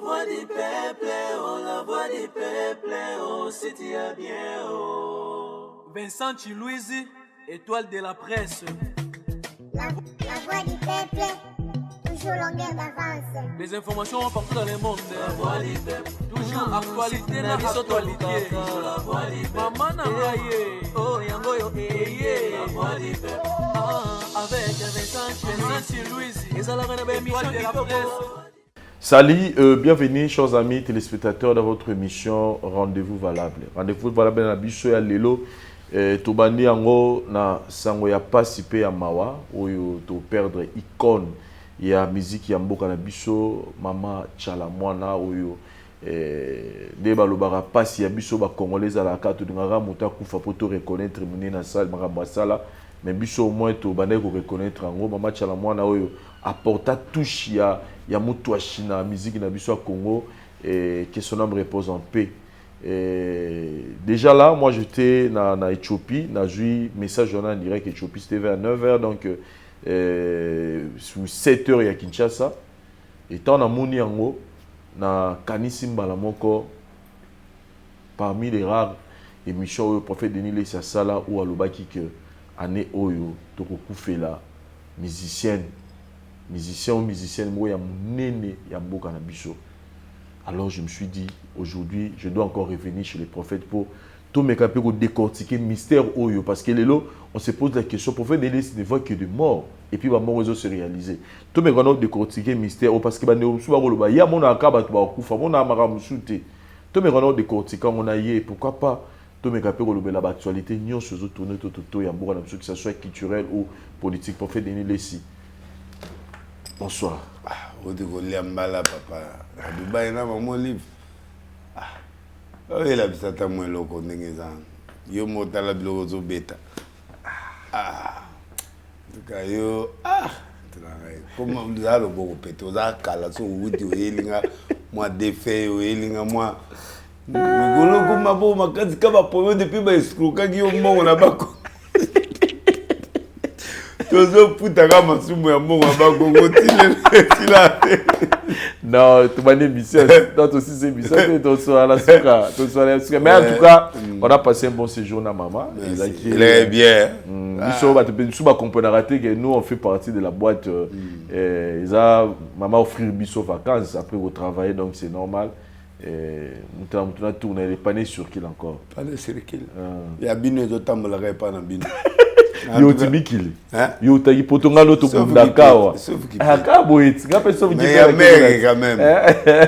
voix du peuple, oh, la voix du peuple, oh, si tu as bien, oh. Vincent Chilouizi, étoile de la presse. La voix du peuple, toujours longueur d'avance. Les informations partout dans le monde. La voix du peuple, toujours actualité na actualité. La voix du peuple, maman Nangaye, oh yango eye. La voix du peuple, avec Vincent Chilouizi, ils ont la émission de la presse. Salut, bienvenue chers amis téléspectateurs dans votre émission Rendez-vous Valable. Rendez-vous Valable na biso ya lelo tobandi yango na sango ya pasi pe ya mawa oyo to perdre icône ya musique ya mboka na biso mama Tchala mwana oyo nde balobaka pasi ya biso ba congolais ala ka to ngara muta kufa po to reconnaître muni na salle makambo sala mais biso au moins to bandai ko reconnaître yango mama Tchala mwana oyo apporta touche ya mutu wa China musique na biso à Congo et que son âme repose en paix. Déjà là, moi j'étais na Éthiopie, na joué message journal en direct Éthiopie, c'était vers 9h donc sur 7h à Kinshasa. Et tant na moni yango na kanisi mbala moko parmi les rares émissions où le prophète Denis Lessia Sala ou alobaki que année oyo toko kufela musicien ou musicienne moi ya munene ya mboka na biso. Alors je me suis dit aujourd'hui je dois encore revenir chez les prophètes pour tout mes capés pour décortiquer mystère oyo parce que lelo on se pose la question prophète de ne voit que de mort et puis ba mort réseau se réaliser. Tout mes grands décortiquer mystère parce que ba ne so ba koloba ya mona akaba to ba kufa mona amara musute. Tout mes grands décortiquer on a yé pourquoi pas tout mes capés kolobela ba actualité nyon se tourner tout ya mboka na biso que ça soit culturel ou politique prophète Denis Lessi. Bonsoir. Vous devez mbala papa. Dubaï na mon livre. Il a bisa ta moins loko ndengezana. Yo motala biloko zo beta. Yo comment vous allez beaucoup péter za kala so wuti oyelinga moi défait oyelinga moi. Ngolo kuma bo makazi kaba poyo depuis ba escroquer yo mbongo na bako. Non, tu m'as dit mission. Non, aussi c'est mission. Mais en tout cas, on a passé un bon séjour dans maman. Il est bien. Nous, on fait partie de la boîte. Maman offrir biso vacances après au travail, donc c'est normal. Nous avons tourné les panneaux sur qui encore. Panneaux sur qui? Il y a bien de temps pour la pas dans bien. Yo timikili yo tayi potonga loto kundakawa akabo eti ngape so vijika mais mère quand même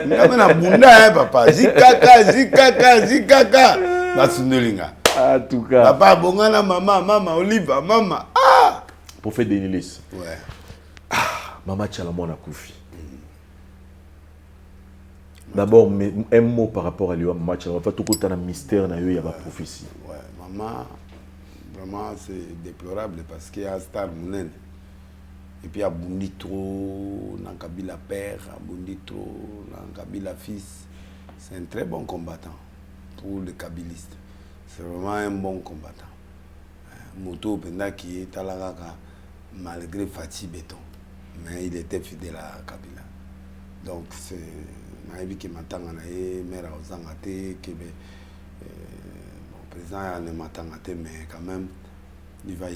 ngame na bunda papa zikaka basunelinga en tout cas papa bongana mama Oliva mama pour faire Denis Lessi ouais mama Tchala mwana kufi d'abord un mot par rapport à lui mama Tchala en fait tout côté na mystère na yo ya ba prophétie ouais maman. Vraiment, c'est déplorable parce qu'il y a un star Mounen. Et puis il y a Bundi trop, Nankabila père, Bundi trop, Nankabila fils. C'est un très bon combattant pour les kabylistes. C'est vraiment un bon combattant. Moto Penda qui est à la Raka, malgré Fatih Béton. Mais il était fidèle à Kabila. Donc c'est Naïbi qui m'attend à Naïe, Mère Ozangate, Kébé. Le président ne m'attend pas, mais quand même, il va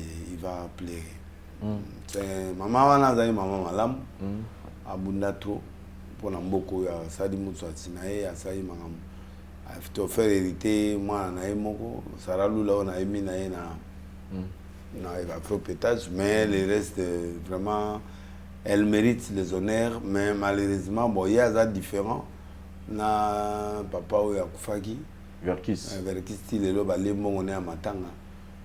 plaire. C'est maman maman malam, abunda trop pour l'amboko ya sadi mutu atinae ya sai mangam. A fait faire hériter moi na moko, saralu là on a mis na il va faire pétage, mais le reste vraiment elle mérite les honneurs, mais malheureusement bon il y a ça différent na papa ou ya kufaki. Verkis style lo ba lembo on est à matanga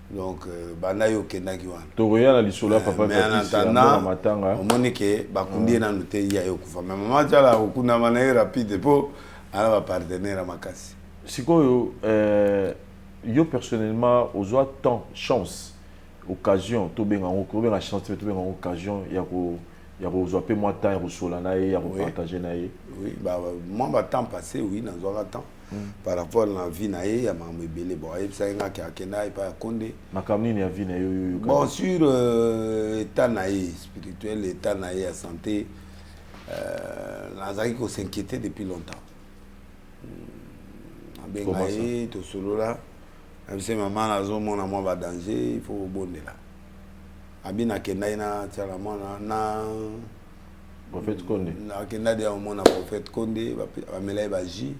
donc bana yo kenda ki wana to rien na lisola papa Verkis na matanga on monike ba kundi na nute ya yo kufa mais maman Tchala okuna mana rapide po ala ba partenaire makasi sikoyo yo personnellement aux tant chance occasion to benga on chance to benga occasion ya ko zo pe moi temps ya sola na ya ko partager na ye oui bah moi ba temps passé oui na zo temps par rapport à la vie naïe ya mamé belé bon et ça nga ki akenda et pas konde makamni ni ya vie na yo bon sur état naïe spirituel état naïe à santé Nazaki qu'on s'inquiétait depuis longtemps. Comment ça? Tout solo là. Même si maman a zone mon amour va danger, il faut au bon de là. Abina Kenda na Tchalamon na Prophète Condé. Na Kenda de mon prophète Condé va me lève agi.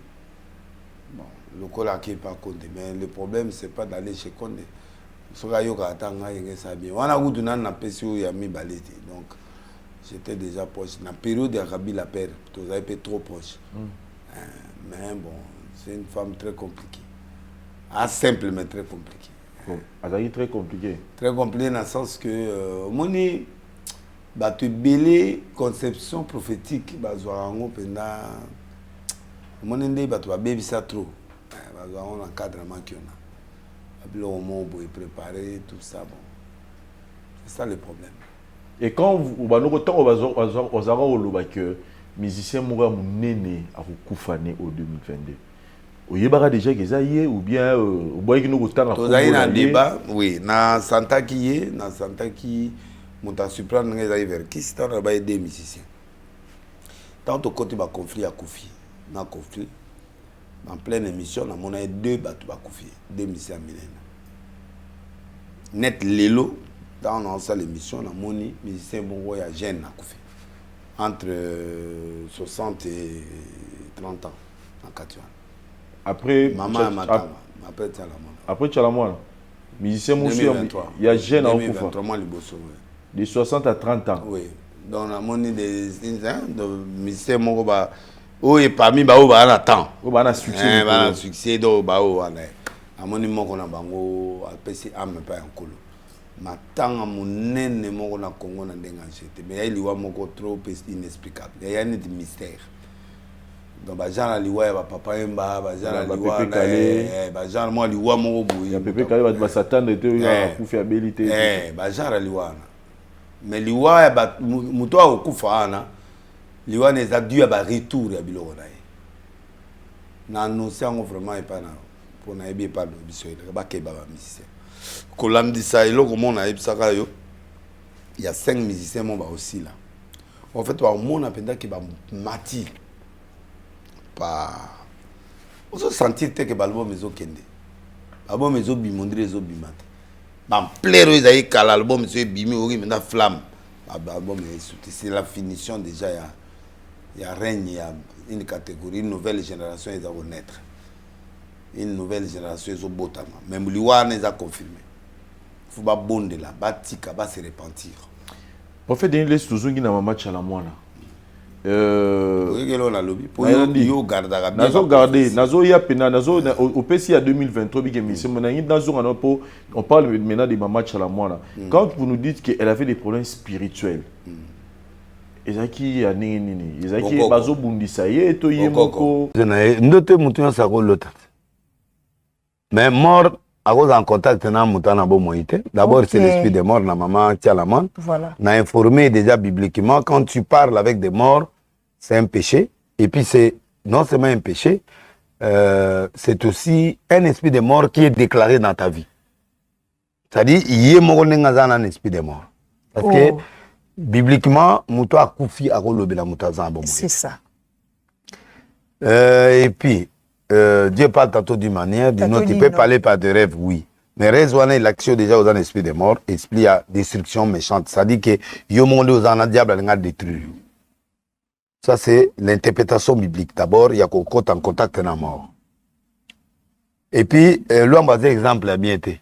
Bon, le col qui est pas Condé, mais le problème c'est pas d'aller chez Condé. Soka yoka atanga yenge sabi. Wana gudu na na pesio ya mi balete. Donc j'étais déjà proche. Na période de Kabila père, tu avais été trop proche. Mais bon, c'est une femme très compliquée. Ah, simple, mais très compliquée. C'est très compliqué. Très compliqué dans le sens que, moni, bah, tu belé conception prophétique, bah, zoarango penda, moni ndé, bah, tu vas baby ça trop. Bah, zoarango l'encadrement qu'il y en a. Puis au moment où il préparer tout ça, bon. C'est ça le problème. Et quand vous avez que musicien Moura Mounene a Koufane au 2022, vous avez déjà que ou bien vous voyez que nous avons un débat, oui, na Santa qui est, na Santa qui monta surprendre vers qui c'est un bail des musiciens. Tant au côté ba conflit à Koufi, na conflit en pleine émission, on a deux bateaux à Koufi, deux musiciens millénaires. Net Lelo dans l'émission, on a moni musicien bon ya jeune à Koufi. Entre 60 et 30 ans en Katuan. Après après Tchalamouana, musicien Moussou, il y a jeune à Koufa. De 60 à 30 ans. Oui. Donc, on a des musiciens Mokoba. Oh, et parmi Bao, on attend. On a succès. On a succès. Donc, Bao, on a mon a bango, à PC, à me pas un colo. Matanga munene moko na Congo na ndenga njete mais il y a moko trop inexplicable il y a un mystère donc ba jana liwa ya papa emba ba jana liwa ba jana moi liwa moko boyi ya pepe kale ba satan était ya kufa abilité ba jana liwa na mais liwa ya ba muto akufa ana liwa ne za dû ba retour ya biloko na non c'est vraiment et pas na pour na ebi pas biso ba ke ba musicien Kolandisa et il y a 5 musiciens aussi là. En fait, on a pensé que mati pas. On se sentit que l'album est ok. L'album est bimondré, est bimat. Ban plaire ils aient qu'à l'album est bimé, oui, mais flamme. L'album c'est la finition déjà. Il y a règne, il y a une catégorie, une nouvelle génération ils vont naître. Une nouvelle génération ils ont beau talent. Même l'Iwan les a confirmé. Il faut pas bonde là, batika va se repentir. En fait, il y a toujours une maman Tchalamouana. Oui, que l'on a lobby. Pour yo garder. Nazo garder, nazo ya pena, nazo au PCI à 2023 bi que on parle maintenant de maman Tchalamouana. Quand vous nous dites qu'elle avait des problèmes spirituels. Ezaki ya nini, ezaki bazo bundisa ye to yemoko. Ndote mutu ya sako lota. Mais mort à cause en contact d'abord c'est l'esprit des morts, la maman Tchalamon. Voilà. On a informé déjà bibliquement, quand tu parles avec des morts, c'est un péché. Et puis c'est non seulement un péché, c'est aussi un esprit des morts qui est déclaré dans ta vie. C'est-à-dire, il y a un esprit des morts. Parce que bibliquement, Mouto a koufi a kolobela Moutazan. C'est ça. Et puis, Dieu parle tantôt d'une manière, d'une autre, il peut parler par des rêves, oui. Mais raisonner l'action déjà aux esprits des morts, esprit à destruction méchante. C'est-à-dire que Yomonde aux en diable à détruire. Ça, c'est l'interprétation biblique. D'abord, il y a qu'on compte en contact avec la mort. Et puis, l'homme a exemple a bien été.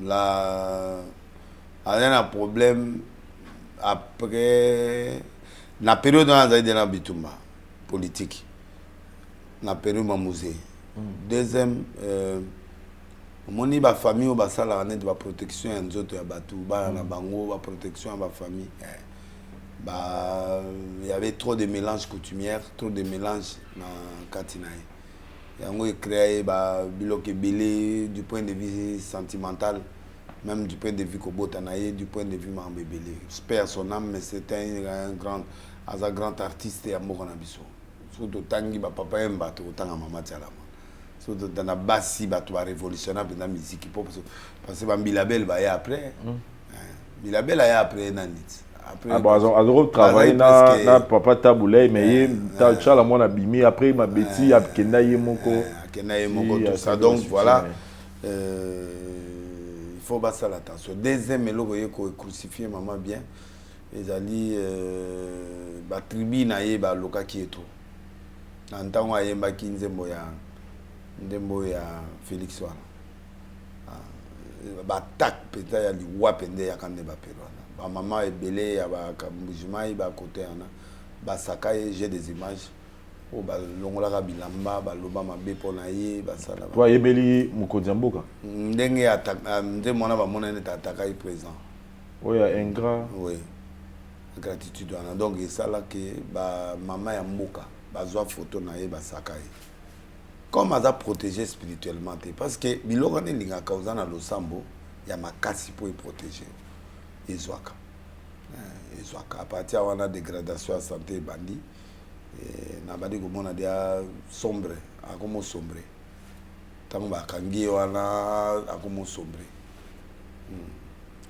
Là, il y a un problème après la période où on a été dans Bitumba, politique. Na période musée. Deuxième moni ba famille ou ba sala net ba protection en zoto ya batu ba na bango ba protection ba famille il y avait trop de mélange coutumière, trop de mélange na katinaï. Yango créé ba biloke belé du point de vue sentimental, même du point de vue kobotanaï, du point de vue mambebelé. Père son âme, mais c'était un grand artiste et amour na biso. Surtout tangi ba papa emba to tanga mama Tchalamouana. Surtout dans la bassi ba to révolutionnaire dans la musique hip hop parce que Bilabel ba ya après. Bilabel a après nanit. après alors travailler na papa taboulay mais ta la mona bimi après ma bêtise a kenda yemoko tout ça donc voilà il faut passer l'attention deuxième eloko yeko crucifier maman bien ezali ba tribu na ye ba loka ki eto na ntango ayembaki nzembo ya Félix wana ba tak peta ya liwa pende ya kande ba perwana ba mama ebele ya ba kambujimai ba côté ana ba sakaye j'ai des images o ba longola bilamba ba loba mabe pona ye ba sala ba yebeli mukonzi mboka ndenge attaque nde mona ba mona ne ataka yi présent oya ingrat oui gratitude wana donc esala ke ba mama ya mboka bazwa photo na ye ba sakaye comme aza protégé spirituellement parce que biloko ne linga causa na losambo ya makasi pour protéger ezwaka à partir wana dégradation à santé bandi na badi komona dia sombre akomo sombre tango bakangi wana akomo sombre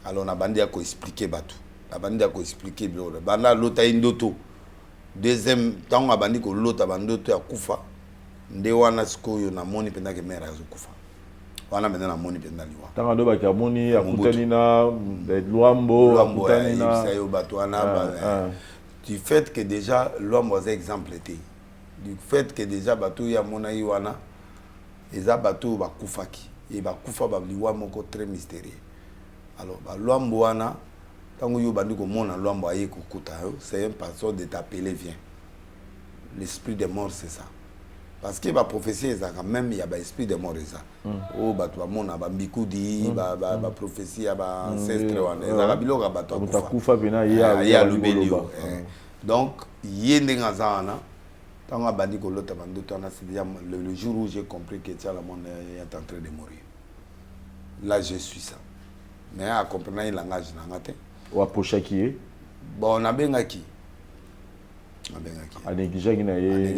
alors na bandi ya ko expliquer batu na bandi ya ko expliquer biloko banda lota indoto deuxième tango bandi ko lota bandoto ya kufa nde wana sikoyo na moni penda ke mera azokufa wana mena na moni penda liwa tanga ndo baki amoni akutani na Luambo akutani na sayo bato wana du fait que déjà Luambo a exemple était du fait que déjà bato ya mona yi wana eza bato bakufaki et bakufa ba liwa moko très mystérieux alors ba Luambo wana tango yo bandi ko mona Luambo aye kokuta c'est un passeur de t'appeler vient l'esprit des morts c'est ça parce que la prophétie est quand même il y a l'esprit de mort ça oh bah toi mon aba bikudi ba prophétie aba ancestre wana ça biloka bato kufa bina ya lubelio donc yende ngazana tant abandi ko lota bandoto na c'est déjà le jour où j'ai compris que tiens la monde est en train de mourir là je suis ça mais à comprendre le langage na ngate wa pochaki bon na bengaki a négligé na ye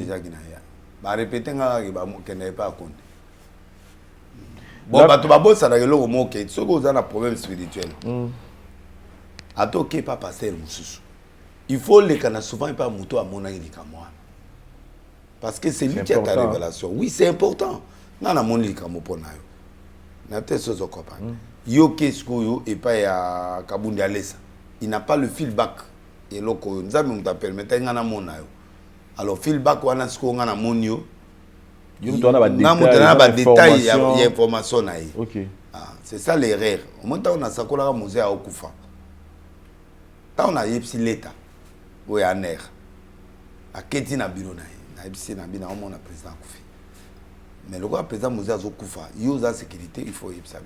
ba répéter nga ba kende pas compte bon bato ba bossa na yelo mo ke soko za na problème spirituel atoke pas passer mususu il faut les kana souvent pas muto a mona ni kamwa parce que c'est lui qui a ta révélation oui c'est important na moni li kamo pona yo na te sozo kopa yo kesko yo et pas ya kabundi alesa il n'a pas le feedback et loko nzambe muta permettre nga na mona yo alors feedback wana siko nga na monio yo na ba détail ya information na ye OK c'est ça l'erreur au moment on a sakola ka musée a okufa ta on a yepsi leta o ya ner aketi na bureau na ye na yepsi na bina o mona président kufi mais le quoi président musée azokufa yo za sécurité il faut yepsa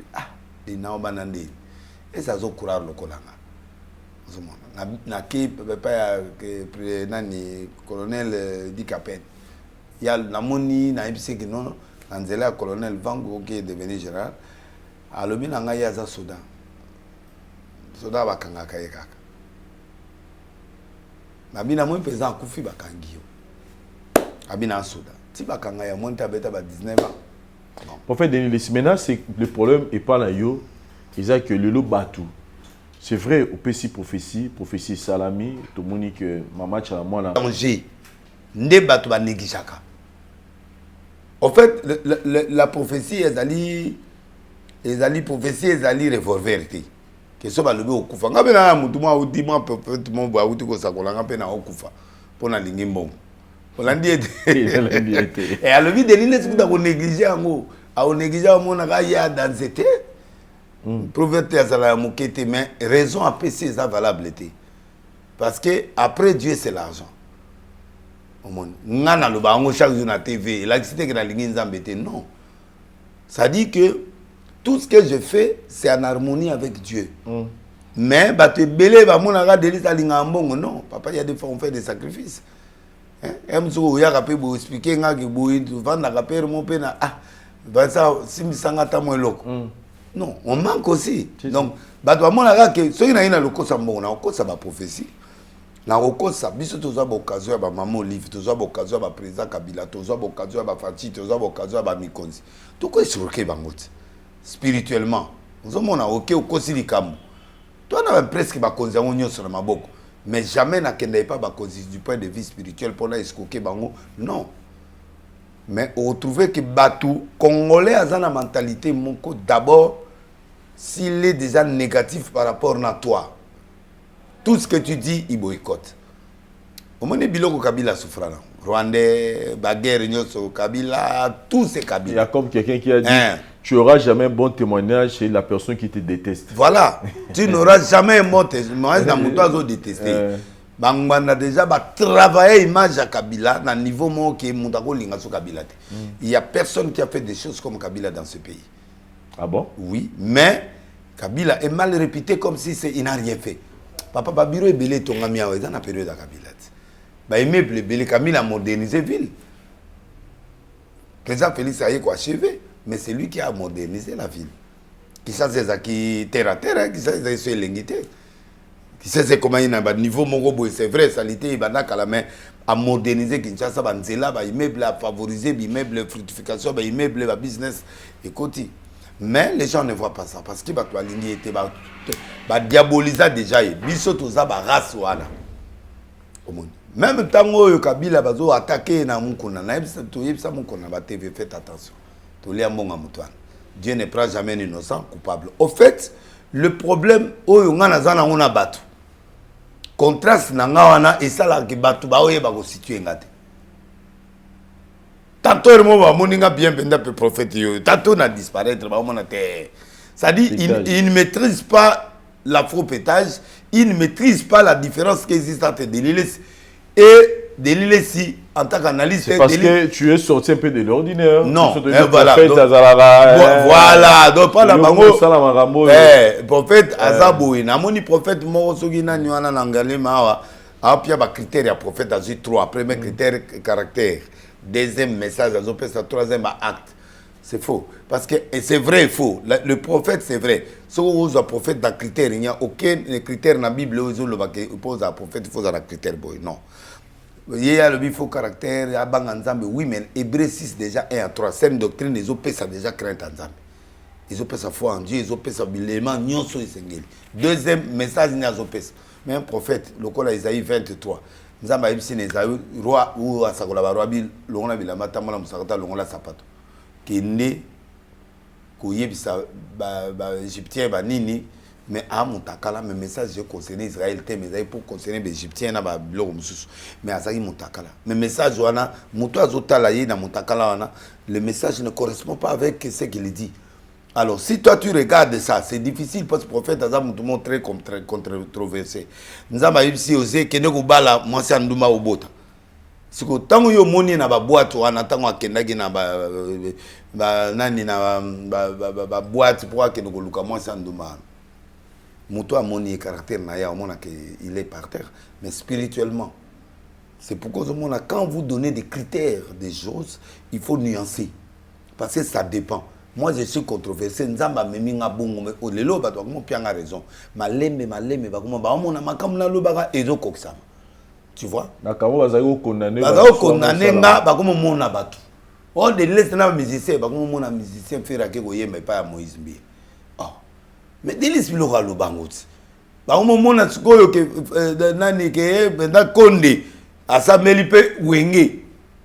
et na o banande et ça zo courir le kolanga na ki papa que nani colonel Di Capet ya na moni na ibise que non Anzela colonel Vango qui est devenu général alobi na ngai za soda bakanga kaye kaka na bina mo président kufi bakangi yo abina soda ti bakanga ya monta beta ba 19 ans pour faire Denis Lesmena c'est le problème est pas là yo ils que le batu. C'est vrai, au PC prophétie Salami, tout le monde que maman tcha moi là. Danger, ne batu ba négligaka. En fait, la prophétie est ali prophétie est ali revolver té. Que so ba lobi okufa. Ngabe na mutu mwa udi mwa perfectement ba uti ko sakola ngabe na okufa. Pona lingi mbongo. Olandi ete. Et alobi Denis ne ko négliger ngo. A o négliger mo na ga ya dans c'était. Prophète azala mokete mais raison à PC ça valable était parce que après Dieu c'est l'argent au monde ngana lo ba ngo chaque jour na TV la cité que la ligne nzambete non ça dit que tout ce que je fais c'est en harmonie avec Dieu mais ba te belé ba mona ga delisa linga mbongo non papa il y a des fois on fait des sacrifices emzo ya kapé bo expliquer nga ke bo vanda kapé mo pena ba ça simisanga ta mo eloko non, on manque aussi. Donc, bato monaka que ceux qui na ina lokosa mbongo na okosa ba prophétie. Na okosa biso toza ba occasion ya ba maman Olive, toza ba occasion ya ba président Kabila, toza ba occasion ya ba Fati, toza ba occasion ya ba Mikonzi. Tout quoi sur bangote. Spirituellement, nous sommes OK okosi likambo. Toi na presque ba konza onyo sur maboko. mais jamais n'akendait pas du point de vue spirituel pour la escoquer bango non mais on retrouvait que Batou congolais a une mentalité moko d'abord s'il est déjà négatif par rapport à toi tout ce que tu dis il boycotte au moins biloko Kabila souffrant Rwandais baguerre nyoso Kabila tous ces Kabila il y a comme quelqu'un qui a dit tu n'auras jamais un bon témoignage chez la personne qui te déteste. Voilà, tu n'auras jamais un bon témoignage dans mon toit détesté. Bangwana déjà travailler image à Kabila dans le niveau où qui Moutako Lingaso Kabila. Il n'y a personne qui a fait des choses comme Kabila dans ce pays. Ah bon? Oui, mais Kabila est mal réputé comme si il n'a rien fait. Papa Babiro est belé ton ami dans la période de Kabila. Bah immeuble belé Kabila a modernisé la ville. Président Félix a quoi achevé. Mais c'est lui qui a modernisé la ville. Qui sait qui terre à terre, qui sait c'est l'ingité. Qui sait comment il y a un niveau mongobo, c'est vrai, salité, il a la main à moderniser Kinshasa, Banzela, immeuble à favoriser, immeuble fructification, immeuble à business et côté. Mais les gens ne voient pas ça parce que la ligne était diabolisée déjà. Biso toza ba race wana. Même tant que Kabila bazo attaqué na mukuna, na yebisa mukuna ba TV, faites attention. Dieu ne prend jamais un innocent coupable. Au fait, le problème, contraste nanga et ça là que batu ba oye ba ko situer ngate. Tantôt le mot moninga bien benda pe prophète yo, tantôt na disparaître ba mona te. Ça dit il ne maîtrise pas la faux pétage, il ne maîtrise pas la différence qui existe entre Delilis et Delilis en tant qu'analyste. C'est parce que tu es sorti un peu de l'ordinaire. Non, voilà. Voilà, donc pas la bango. Prophète Azaboui, namoni prophète Morosogina Nyana Nangale Mawa, apia ba critère à prophète Azu 3, premier critère caractère, deuxième message Azopé sa troisième acte. C'est faux parce que c'est vrai et faux. Le prophète c'est vrai. Si vous avez un prophète dans critère, il n'y a aucun critère dans la Bible où il pose un prophète, il faut un critère boy. Non. Il y a le faux caractère, il y a Banganzambe, oui, mais Hébreu 6 déjà 1 à 3, c'est une doctrine, ils ont déjà crainte en Zambie. Ils ont sa foi en Dieu, ils ont sa bilément, nyonso et sengeli. Deuxième message, ils ont mais un prophète, le col Isaïe 23. Nous avons dit que roi ou à Sakola Barobi, l'on a vu la matamala Moussakata, l'on a sapato. Qui est né, qui est égyptien, nini. Mais à Montakala, mes messages concernent Israël, mais pour concerner les Égyptiens, mais à Zaki Montakala. Mes messages, le message ne correspond pas avec ce qu'il dit. Alors, si toi tu regardes ça, c'est difficile parce que le prophète a montré comme très controversé. Nous avons ici osé que nous bala moi c'est Ndouma Obota. Si que tant que yo moni na ba boîte wana tant que kendaki na ba nani na ba boîte pour que nous luka moi c'est Ndouma. Mouto a moni caractère na ya on a que il est par terre mais spirituellement c'est pourquoi quand vous donnez des critères des choses, il faut nuancer parce que ça dépend. Moi, je suis controversé. Nzamba meminga bongo mais au lelo ba to mo pianga raison. Maleme ba kuma ba mona makamna lo ba ezo koksama. Tu vois? Na kamo bazali condamné. Bazali condamné nga ba kuma mona batu. On de laisse na musicien ba kuma mona musicien fera ke koyemba pa ya Moïse Mbi. Ah. Mais délice bilo ka lo bangot. Ba kuma mona sikoyo ke nani ke na konde asameli pe wenge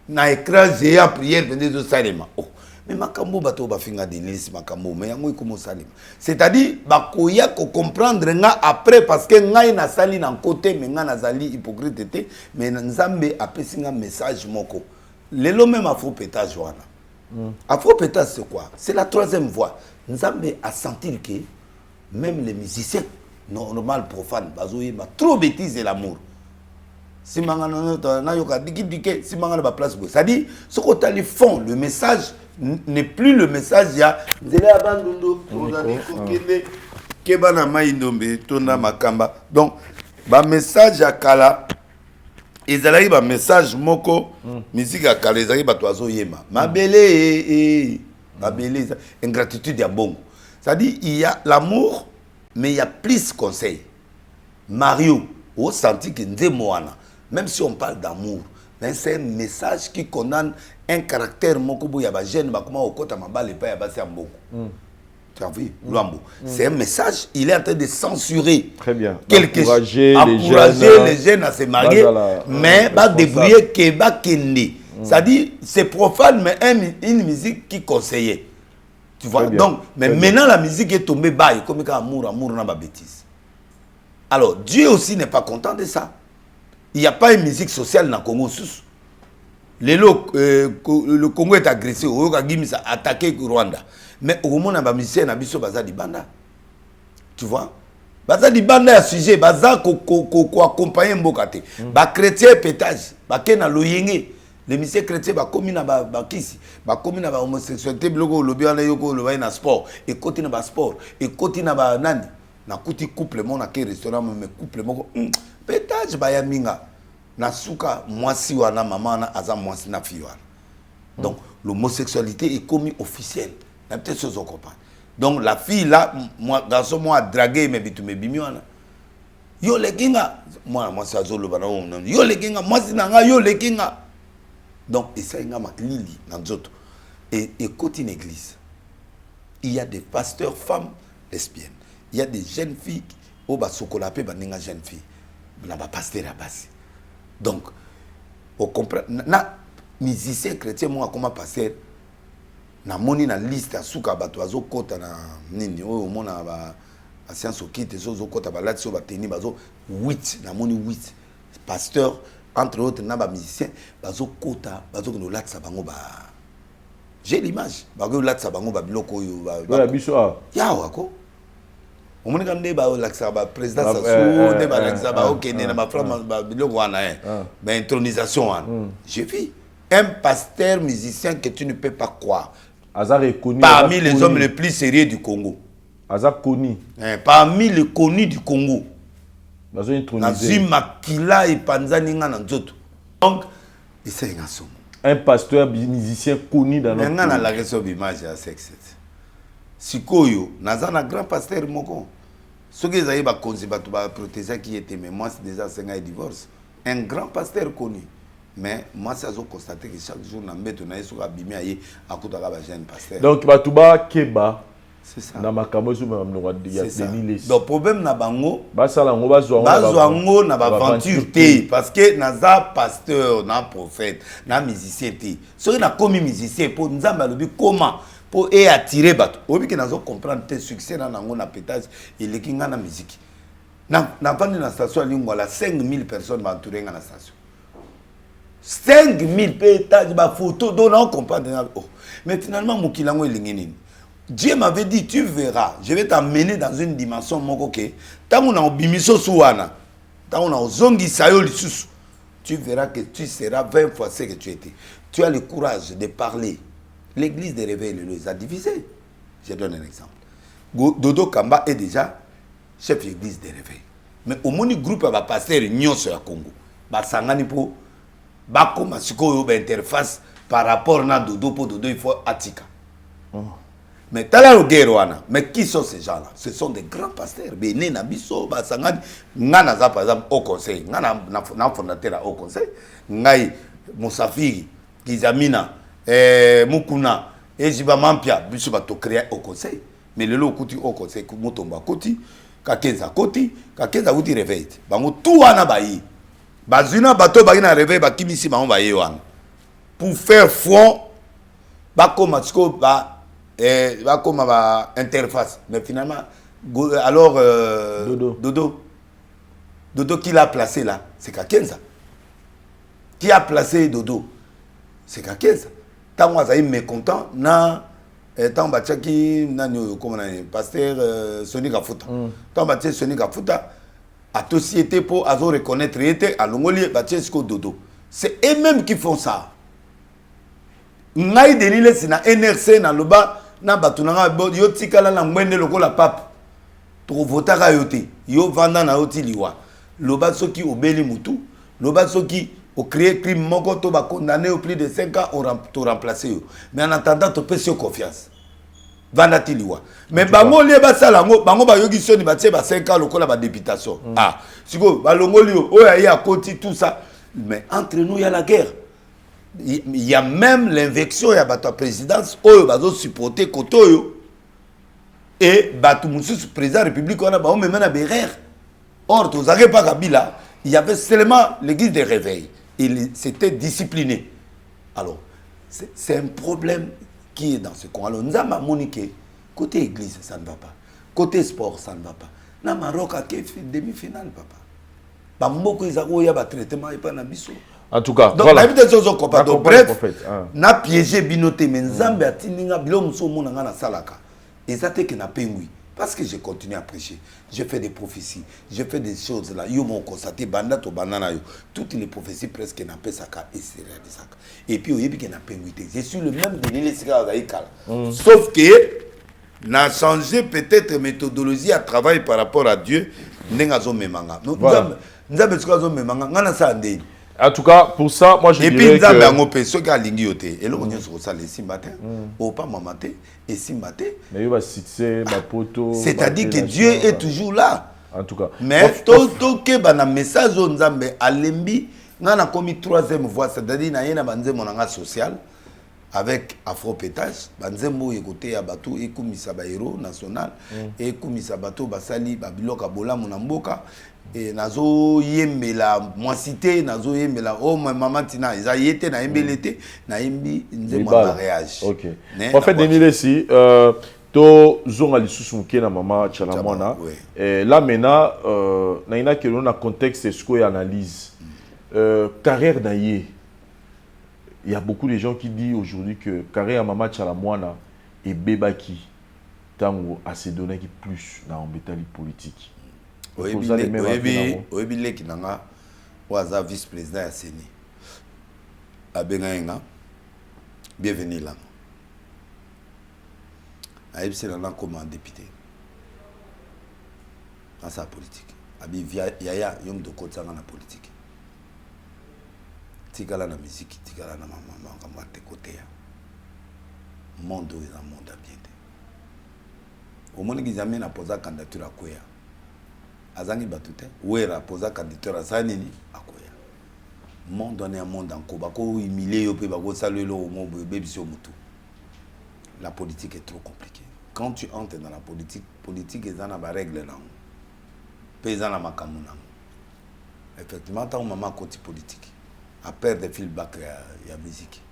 na écraser ya prière pendant zo salema. Oh. Mais makambo bato bafinga délice makambo mais yango ikomo salim c'est-à-dire bakoya ko comprendre nga après parce que ngai na sali na côté mais nga nazali hypocrite té mais nzambe apesi nga message moko lelo même afro pétage wana afro pétage c'est quoi c'est la troisième voie nzambe a senti que même les musiciens normal profane bazoye ba trop bêtise et l'amour si mangana na yoka diki si mangana ba place bo c'est-à-dire ce qu'on t'a le fond le message n'est plus le message ya nzela abandundo tozali kokende kebana maindombe tonda makamba donc ba message ya kala ezalaki ba message moko musique ya kala ezalaki bato azoyema mabele mabele ingratitude ya bongo c'est-à-dire il y a l'amour mais il y a plus conseil Mario au senti que nzemo wana même si on parle d'amour mais c'est un message qui condamne un caractère moko boya ba jeune ba comment okota mabale pa ya basi amboko Tu as vu, Luambo. C'est un message, il est en train de censurer. Très bien. Encourager les jeunes à se marier, mais va débrouiller que va kende. C'est-à-dire, c'est profane, mais une musique qui conseillait. Tu vois, donc, mais maintenant la musique est tombée bas, comme amour, n'a pas bêtise. Alors, Dieu aussi n'est pas content de ça. Il n'y a pas une musique sociale dans le Congo. Le Congo est agressé, il a attaqué le Rwanda. Mais au moment où les musiciens ont baza di banda. Tu vois? Baza di banda à sujet, baza ko accompagner mbokate. Ba chrétien pétage, ba kena loyenge. Les musiciens chrétiens ba komi na ba kisi, ba komi na ba homosexualité blogo lobi ana yoko lobi na sport, et côté na ba sport, et côté na ba nani. Na kuti couple mon na ke restaurant mais couple moko pétage ba ya minga. Na suka mwasi wana mama na aza mwasi na fi wana. Donc l'homosexualité est commis officielle. Il y a peut-être chose qu'on comprend. Donc la fille là, moi, garçon, moi, a dragué mes bitumes bimiwana. Yo le kinga. Moi, c'est Azolo bana. Yo le kinga. Moi, c'est nanga. Yo le kinga. Donc, et ça, il y a Lili, Nanzoto. Et côté une église, il y a des pasteurs femmes lesbiennes. Il y a des jeunes filles. Au bas, sokolapé, baninga jeune fille. Na ba pasteur à base. Donc, on comprend. Na musicien chrétien, moi, comment pasteur. Na moni na liste ya suka bato azo kota na nini oyo mona ba science okite zo kota ba lati so ba teni bazo 8 na moni 8 pasteur entre autres na ba musicien bazo kota bazo no lati sa bango ba j'ai l'image bago lati sa bango ba biloko yo ba biso a ya wako omoni kan de ba lati sa ba président Sassou de ba lati sa ba okende na ba femme ba biloko wana ba intronisation wana j'ai vu un pasteur musicien que tu ne peux pas croire. Parmi les hommes les plus sérieux du Congo. Parmi les connus du Congo. Makila et Panzaninga Nanzoto. Donc, c'est un pasteur musicien connu dans notre pays. La question d'image à sexe. Sikoyo, Nazana grand pasteur moko. Ce que vous ba conservateur ba protéger qui était mais moi c'est déjà 5 ans de divorce. Un grand pasteur connu. Mais moi, ça a constaté que chaque jour, on a mis sur abîmé à côté de la jeune pasteur. Donc, Batouba Keba, c'est ça. Dans ma camoufle, c'est ça. Donc, le problème, na bango, basango, na aventure té, parce que naza pasteur, na prophète, na musicien té. Ce qui na commis musicien pour nous amener comment pour attirer bateau. Obi que nazo comprendre tes succès na nango na pétage et les kinga na musique. Na pas na station lingua la 5000 personnes va entourer na station. 5000 pétages, ma photo, donc on comprend. Oh. Mais finalement, Moukilango est Dieu m'avait dit, tu verras, je vais t'amener dans une dimension mokoke. Tant on a bimiso souana, tant on a zongi sayo lisusu, tu verras que tu seras 20 fois ce que tu étais. Tu as le courage de parler. L'église des réveils les a divisés. Je donne un exemple. Dodo Kamba est déjà chef d'église des réveils. Mais au moins, le groupe va passer réunion sur le Congo. Basangani pour Bako Masiko interface par rapport à Dodo pour Dodo, il faut Atika. Mais t'as la guerre, mais qui sont ces gens-là? Ce sont des grands pasteurs. Béné Nabiso, Basangani, Ngana par exemple au conseil, Ngana fondateur au conseil, Ngai Moussafiri, Kizamina, Mukuna, et Jiba Mampia, Biso Bato créé au conseil. Mais le lot Kouti au conseil, Mutomba Koti, Kakenza Koti, Kakenza Koti réveille. Bango tout wana bayi. Bazuna bato bagina réveil bakimisi bango bayi wana. Pour faire front, bakoma tiko ba bakoma ba interface. Mais finalement, alors Dodo qui l'a placé là, c'est Kakenza. Qui a placé Dodo? C'est Kakenza. Tant moi j'ai mécontent na tant bachaki nani comment on dit pasteur Sonic Afuta. Tant bachaki Sonic Afuta a société pour reconnaître était à Longoli bachesco Dodo. C'est eux-mêmes qui font ça. Ngai denile sina NRC na loba na batunanga yo tikala na mwende lokola pape. To votaka yote. Yo vanda na yoti liwa. Loba soki obeli mutu, loba soki au créer crime moko to ba condamné au plus de 5 ans on remplacer. Mais en attendant to pèse confiance. Vandati liwa. Mais bango lié ba salango, bango ba yogi soni ba tie ba 5 ans lokola ba députation. Ah, siko ba longoli o ya koti tout ça. Mais entre nous il y a la guerre. Il y a même l'invection, il y a la présidence, oyo bazo supporter kotoyo. et batou mususu président république on a ba même na Berer. Or tous pas Kabila, il y avait seulement l'église de réveil. Il s'était discipliné. Alors c'est un problème qui est dans ce coin. Alors nous avons moniqué côté église ça ne va pas. Côté sport ça ne va pas. Na Maroc a fait demi-finale papa. Ba mboko izako ya ba traitement et pas na biso. En tout cas, donc, voilà. Donc, bref, na piégé binoté, mais Nzambe a tininga bilom so mona na salaka. Et ça te que na pengui. Parce que je continue à prêcher. Je fais des prophéties. Je fais des choses là. Yo m'ont constaté banda to banana yo. Toutes les prophéties presque na pesaka et c'est réalisaka. Et puis au yebi que na pengui. Je suis le même de l'Élysée Zaïkala. Sauf que n'a changé peut-être méthodologie à travailler par rapport à Dieu. N'engazo memanga. Nzambe tsukazo memanga ngana sa ndeni. En tout cas, pour ça, moi je dirais que... Et puis, Nzambe angope, ceux qui ont l'ingioté, et là on est sur ça les 6 matins, au pas mamaté, et 6 matins. Mais il va citer ma poteau. C'est-à-dire que Dieu est toujours là. En tout cas. Mais tout que bana message au Nzambe alembi, ngana commis 3e voie, c'est-à-dire na yena banze monanga social avec Afropétage, banze mo écouter à bateau et komisa ba héros national et komisa bateau basali babiloka bola monamboka. Et nazo yembela moi cité nazo yembela oh maman tina ils a yété na yembelete na yembi nze moi mariage. OK. En fait Denis Lessi to zonga lisusu muke na mama Chalamwana et là maintenant na ina que on a contexte ce qu'on analyse carrière d'Aye. Il y a beaucoup de gens qui disent aujourd'hui que carrière à mama Chalamwana et bebaki tango a se donné qui plus dans embêtali politique. Oyebi leki nanga waza vice-président ya Seni abenga yenga bienvenue là ayebi c'est là comme un député dans sa politique abi yaya yom de kotsa na politique tikala na musique tikala na mama kamate côté ya monde est un monde ambiante au monde qui jamais na posa candidature à Koya azangi batute wera posa candidature azanini akoya monde donné un monde en koba ko humilier yo pe bako saluelo au monde bebisio mutu. La politique est trop compliquée. Quand tu entres dans la politique est dans ba règle là paysan na makamuna effectivement tant maman côté politique à perdre des fil back ya musique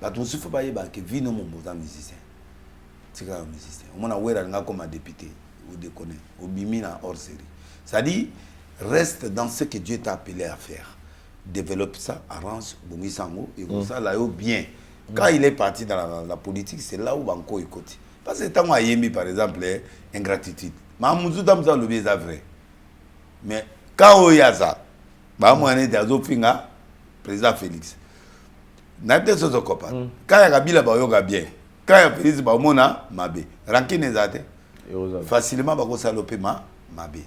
ba tout faut pas yeba que vie no mon musicien tika musicien on a wera nga comme député ou déconner, au bimina hors série. C'est-à-dire, reste dans ce que Dieu t'a appelé à faire. Développe ça, arrange, bongi sango, et comme ça, là, bien. Quand il est parti dans la politique, c'est là où Banco est côté. Parce que tant qu'on par exemple, ingratitude. Mamouzou tam ça le bien vrai. Mais quand on y a ça, on est à Zofinga, président Félix. N'a pas de choses copain. Quand il y a Kabila, il y a bien. Quand il y a Félix, il y a Mabé. Rankine est facilement bako saloper mabe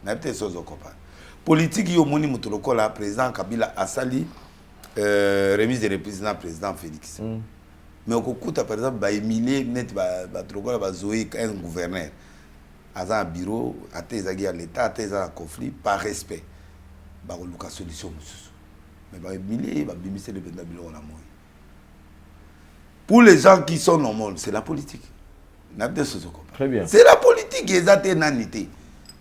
na peut-être chose copain politique yo moni mutoloko la président Kabila asali remise de représentant président Félix mais okokuta par exemple ba Emile net ba trokola ba Zoé un gouverneur aza bureau atezagi à l'état ateza conflit par respect ba luka solution mususu mais ba Emile ba bimise le pendabilo na moi pour les gens qui sont normaux c'est la politique. Très bien. C'est la politique qui est à nanité.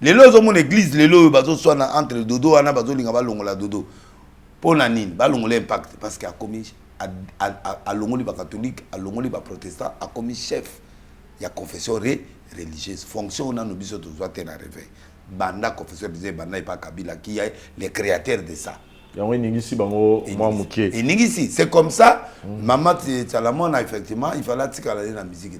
Les lois ont mon église, les lois bazo soit entre dodo ana bazo linga balongola dodo. Pour nanine, balongola impact parce qu'il a commis à longoli ba catholique, à longoli ba protestant, a commis chef. Il y a confession religieuse. Fonction on a nos biso doit être réveil. Banda confesseur disait banda et pas Kabila qui est les créateurs de ça. Et c'est comme ça, maman Chalamwana effectivement, il fallait que la musique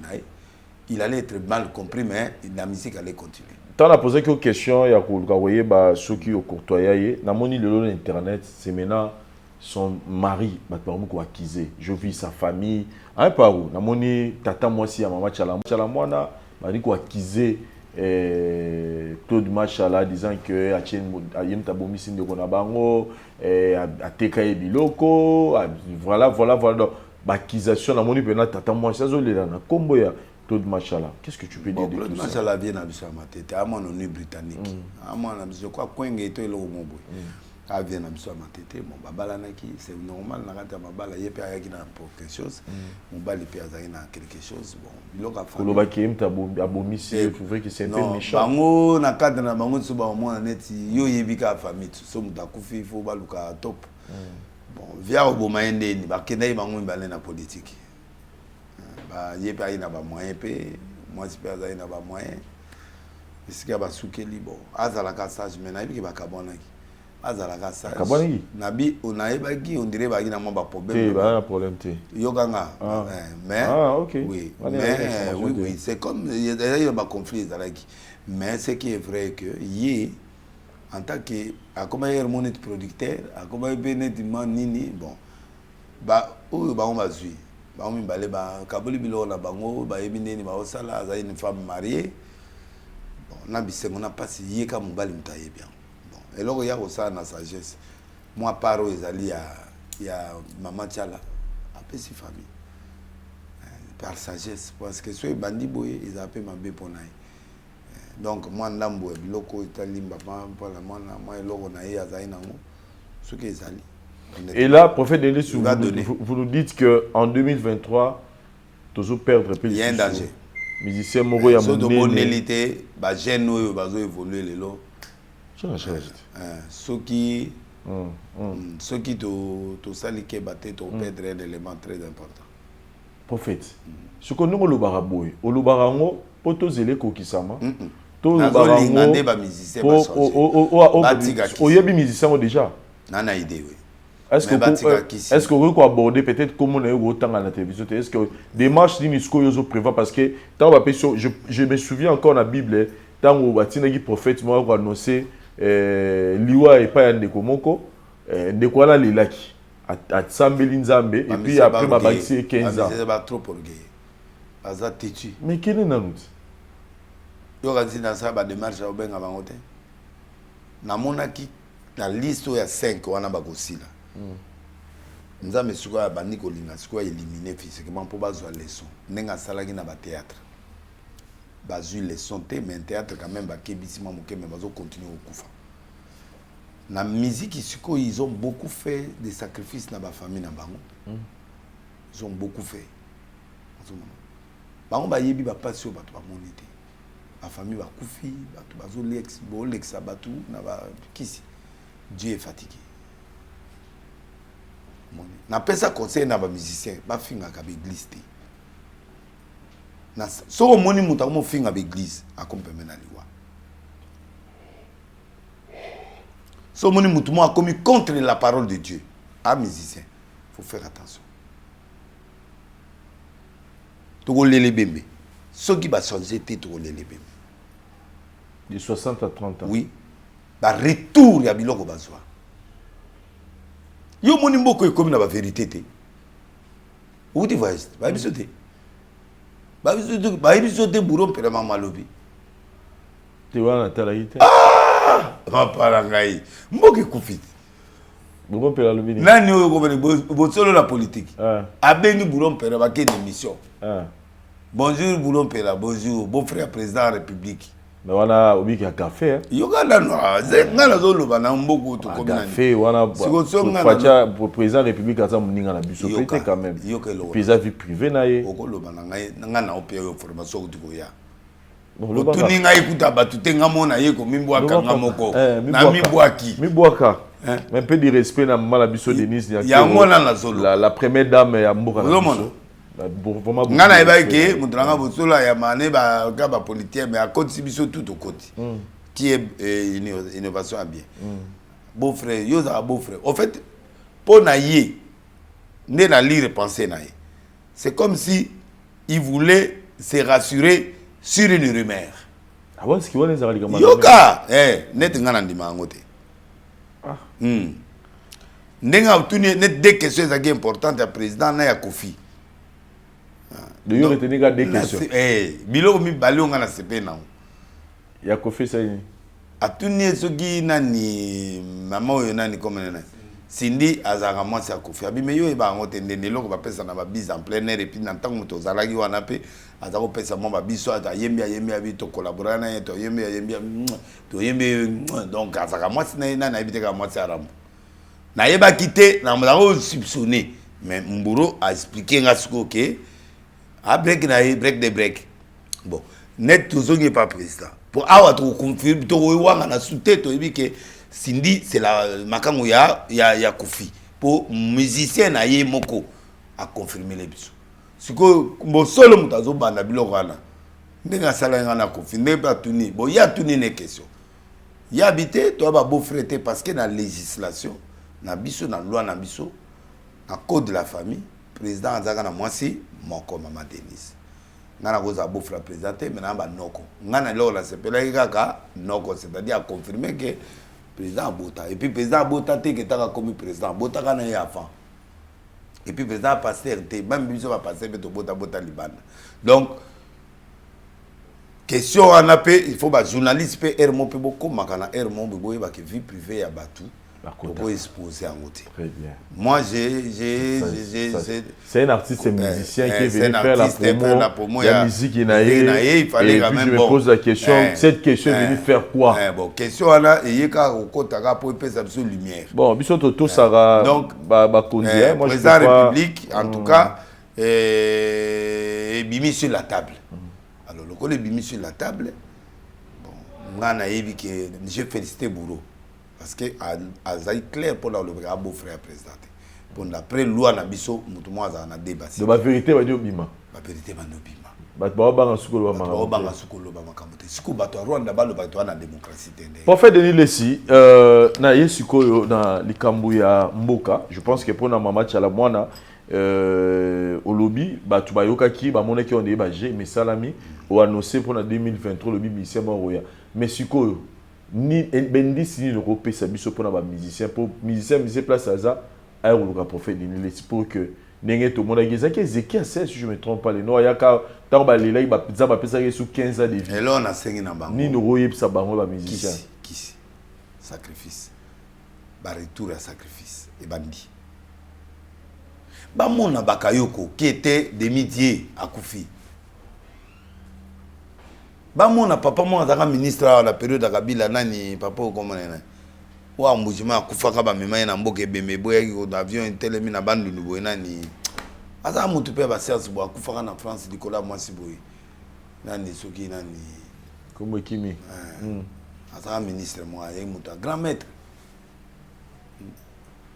il allait être mal compris, mais la musique allait continuer. Tant a posé quelques questions, il y a ceux qui ont courtoyé. Namoni le internet, c'est maintenant son mari, Batbarmou acquisé. Je vis sa famille. Un par où Namoni tata moi si à maman Chalamwana, m'a dit acquisé Claude Machala disant que Ayem Tabomi Sinde Konabango, a Tekaye Biloko, voilà. Donc, l'acquisition, Namoni Pena tata moi ça zolena combo ya. Claude Machala, qu'est-ce que tu peux dire de Claude Machala vient à ma tête, à mon honneur britannique. À mon je crois qu'il est le a vient na biso matete mon babala naki c'est normal na kata babala yepe ayaki na pour quelque chose mon bali pe azaki na quelque chose bon biloko afa koloba ki mta abomisi trouver que c'est un méchant bango na kata na bango so ba mona neti yo yebika famille so muta kufi fo baluka top bon via oboma endeni ba kenda bango mbale na politique ba yepe ayi na ba moyen pe moi si pe azaki na ba moyen isika ba sukeli bon azala ka sage mais na yebi ba kabonaki azalaka sage kabonaki nabi onayebaki on dirait ba ina mo ba problème ba problème te yokanga mais OK oui mais oui c'est comme il y a ba conflit ezalaki mais ce qui est vrai que yé en tant que akomayer monet producteur akomayer benetement nini bon ba o ba on bazui ba on mbale ba kaboli bilo na bango ba yebi nini ba osala za une femme mariée bon na bisengo na pasi yé ka mobali mutaye bien bon et là il y a aussi na sagesse moi paro ezali ya maman Tchala après si famille par sagesse parce que soit bandi boye ils appellent mabe ponaï donc moi ndambo biloko italimba pour la moi eloko na ye azali nango ce que ezali. Et là, prophète Denis, vous nous dites qu'en 2023, toujours perdre plus. Il y a un danger. Musicien Moro ya monene. So bonelité, ba jeune oyo bazo évoluer lelo. Ceux qui to salike baté to perdre un élément très important. Prophète. Ce que nous le baraboy, au lubarango poto zele kokisama. To lubarango ba musicien ba changer. O yebi musicien déjà. Nana idée oui. Est-ce que vous pouvez aborder peut-être comment on a eu autant à la télévision? Est-ce que des marches d'Inisco ils ont prévu parce que je me souviens encore dans la Bible tant où le prophète m'a annoncé liwa et pas de komoko de quoi là les laki à Tsambeli Nzambe et puis après ma bâti 15 ans. C'est pas trop orgueilleux. Aza têtu. Mais quel est nanou? Yo quand dans ça ba démarche au benga bangote. Na monaki la liste ya 5 wana bakosila. Nzambe siko ya bandi kolinga siko éliminer physiquement pour bazwa leçon nenga salaki na ba théâtre bazui leçon te mais théâtre quand même ba kebisima moke mais bazo continuer au kufa na musique siko ils ont beaucoup fait des sacrifices na ba famille na bango ils ont beaucoup fait bango ba yebi ba passion ba to ba monité ba famille ba kufi ba to bazo lex bo lexa batu na ba kisi Dieu est fatigué. Na pesa conseil na ba musicien ba finga ka église te na so moni muta mo finga ba église akompeme na liwa so moni mutu mo a commis contre la parole de Dieu à musicien faut faire attention to go lele bembe so ki ba changer te to go lele bembe de 60 à 30 ans oui ba retour ya biloko bazwa yo moni mboko ekomi na ba vérité te ou tu voyez ba bisote boulot pere mama lobi te wana tala ite ma parangai mboki kufiti boulot pere lobi nani oyo ko bene bo solo la politique abengi boulot pere ba ke émission bonjour boulot pere bonjour beau frère président de la République. Mais wana obiki ya café yokala no ngala zoloba na mboko to komi na café wana facha président de la République aza muninga na biso peut quand même président vie privée na ye okoloba na ngai ngana opia yo formation ko tikoya otuni ngai kuta batu tenga mona ye ko mimbwaka ngamoko na mimbwaki mibwaka mais un peu de respect na mala biso Denise ya ngona na zolo la première dame ya mboka na biso ngana ebaki mutranga bosola ya mané ba ka ba politique mais à côté biso tout au côté qui est innovation à bien beau frère yoza beau frère en fait pour naïe né na lire penser naïe c'est comme si il voulait se rassurer sur une rumeur ah ouais ce qui va les comme yoka net ngana ndima ngote ndenga tuni net des questions importantes à président na ya Kofi. De yo retenir ga des questions. Biloko mi balonga na CP na. Ya Kofi ça ni. Atuni soki nani maman oyo nani comme nani. Cindy azara moi c'est Kofi Abi mais yo e ba ngote ndende loko ba pesa na ba bise en plein air et puis na tango to zalaki wana pe azako pesa mo ba biso ata yembi abi to collaborer na to yembi to yembi donc azara moi na ebite ka moi c'est arambo na yeba quitter na mo soupçonner mais Mburo a expliqué ngasuko que a break na break de break bon net tozongi pas président pour awa to confirme to wanga na soute to yebi que Cindy c'est la makango ya Kofi pour musicien na ye moko a confirmer les biso siko bo solo mutazo banda biloko wana ndenga sala ngana Kofi ne pas tuni bon ya tuni ne question ya habité to ba beau frère parce que dans législation na biso na loi na biso na code de la famille président azaka na mwasi moko mama Denise ngana koza beau frère présenté mais na ba noko ngana lo la sepela kaka noko c'est-à-dire à confirmer que président Bota et puis président Bota te que t'as comme président Bota kana y avant et puis président pasteur te même biso va passer mais to Bota Liban donc question en appel il faut ba journaliste pe ermo pe beaucoup makana ermo boye ba que vie privée ya batu pour exposer en côté. Très bien. Moi c'est un artiste et musicien qui est venu faire la promo de la musique il fallait quand même je me pose la question cette question est venue faire quoi bon question là et ka okotaka pour pesa sur lumière bon biso toto sara donc ba kondia moi je président république en tout cas bimi sur la table alors le collègue bimi sur la table bon ngana yebi que je félicite Bourreau parce que azaï clair pour le beau frère présenté pour d'après loi na biso mutu mo azana débat de la vérité va dire bima la vérité va no bima ba banga sukolo ba mama ba banga sukolo ba makamote siku bato Rwanda balo bato na démocratie tende pour faire Denis Lesi na yesiko na likambu ya mboka je pense que pour na mama chala mwana au lobby bato bayoka ki ba monaki on de ba G mais salami ou annoncé pour na 2023 lobby ministère roya mais siko ni bendisi ni européen ça biso pour na musicien pour musicien place ça a le prophète Denis pour que n'engé tout monde a que Zeki a 16 si je me trompe pas les no ya ka tant ba lela ba pizza ba pesa sous 15 ans de vie et là on a 5 na bango ni no roye ça bango ba musicien qui sacrifice ba retour à sacrifice et bandi ba mona bakayoko qui était des métiers à Koufi. Ba mona papa mo azaka ministre à la période de Kabila nani papa comment nana wa mbujima kufaka ba mema na mboke bembe boya ki avion telemi na bandu nubo nani aza mutu pe ba science bo kufaka na France Nicolas Mwasi boy nani soki nani comme Kimi aza ministre mo ay mutu grand maître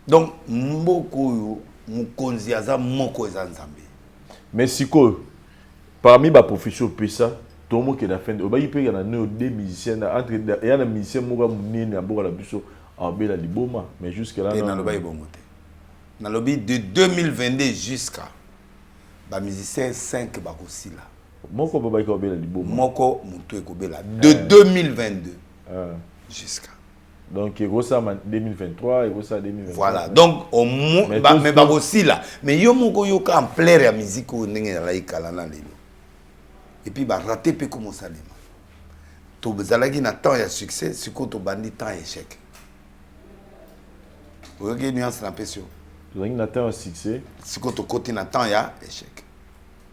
donc mboko yo mukonzi aza moko ezanzambe mais siko parmi ba profession pesa tout le monde qui a fait au bail il y a deux musiciens entre il y a un musicien moga munene à boka la biso en bela liboma mais jusque là dans le bail bon côté dans le de 2022 jusqu'à ba musicien 5 ba kosila moko baba ko bela liboma moko mutu ekobela de 2022 jusqu'à donc il ça 2023 et ça 2023 voilà donc au moins mais ba kosila mais yo moko yo ka en plaire ya musique o ndenge la ikala na lelo et puis bah raté peut commencer à l'aimer. To bezalaki na temps ya succès, ce que to bandi temps échec. Vous avez nuance na pression. To bezalaki na temps ya succès, ce que to côté na temps ya échec.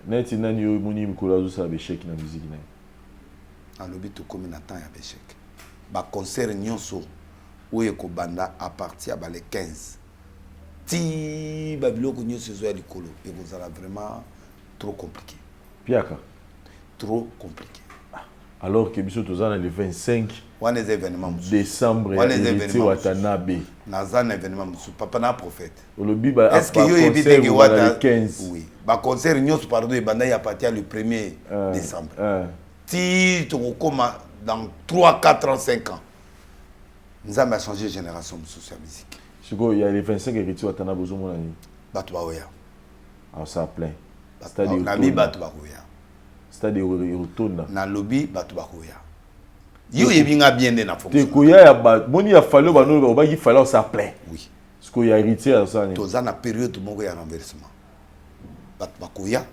Neti nani yo moni mikola zo sa échec na musique na. En lobby to comme na temps ya échec. Ba concert nyonso oye ko banda à partir ba les 15. Ti ba biloko nyonso zo ya likolo et vous allez vraiment trop compliqué. Piaka trop compliqué. Alors que biso tozana le 25 one événement décembre et Watanabe nazana événement papa na prophète est-ce que yo évite que Wata 15 oui ba concert nyos pardon et banda ya partir le 1er décembre ti to koma dans 3 4 ans 5 ans nous avons changé de génération de social musique siko il y a le 25 et Watanabe zo mona ni bato ba oya alors ça plein c'est-à-dire na mi bato ba oya c'est-à-dire retourna na lobby bato bakoya yo yebinga bien na fonction te koya ya ba moni ya falo ba no ba ki falo ça plein oui ce ko ya héritier à ça to za na période moko ya renversement bato bakoya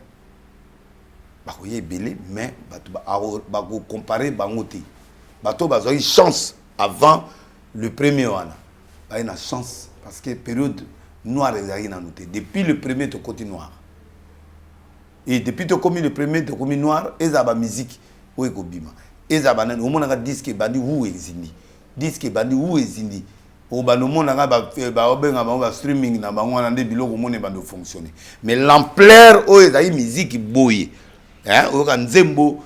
belé mais bato ba ko comparer bango te bato bazoi chance avant le premier wana ba na chance parce que période noire est notée. Depuis le premier de côté noir. Et depuis que commis le premier de commis noir, ils ont la musique où est bima. Ils ont au monde a disque bandi où est zindi. Disque bandi où est zindi. Au monde a streaming na bango na de biloko monde bando fonctionner. Mais l'ampleur où est musique boye. Hein, au Nzembo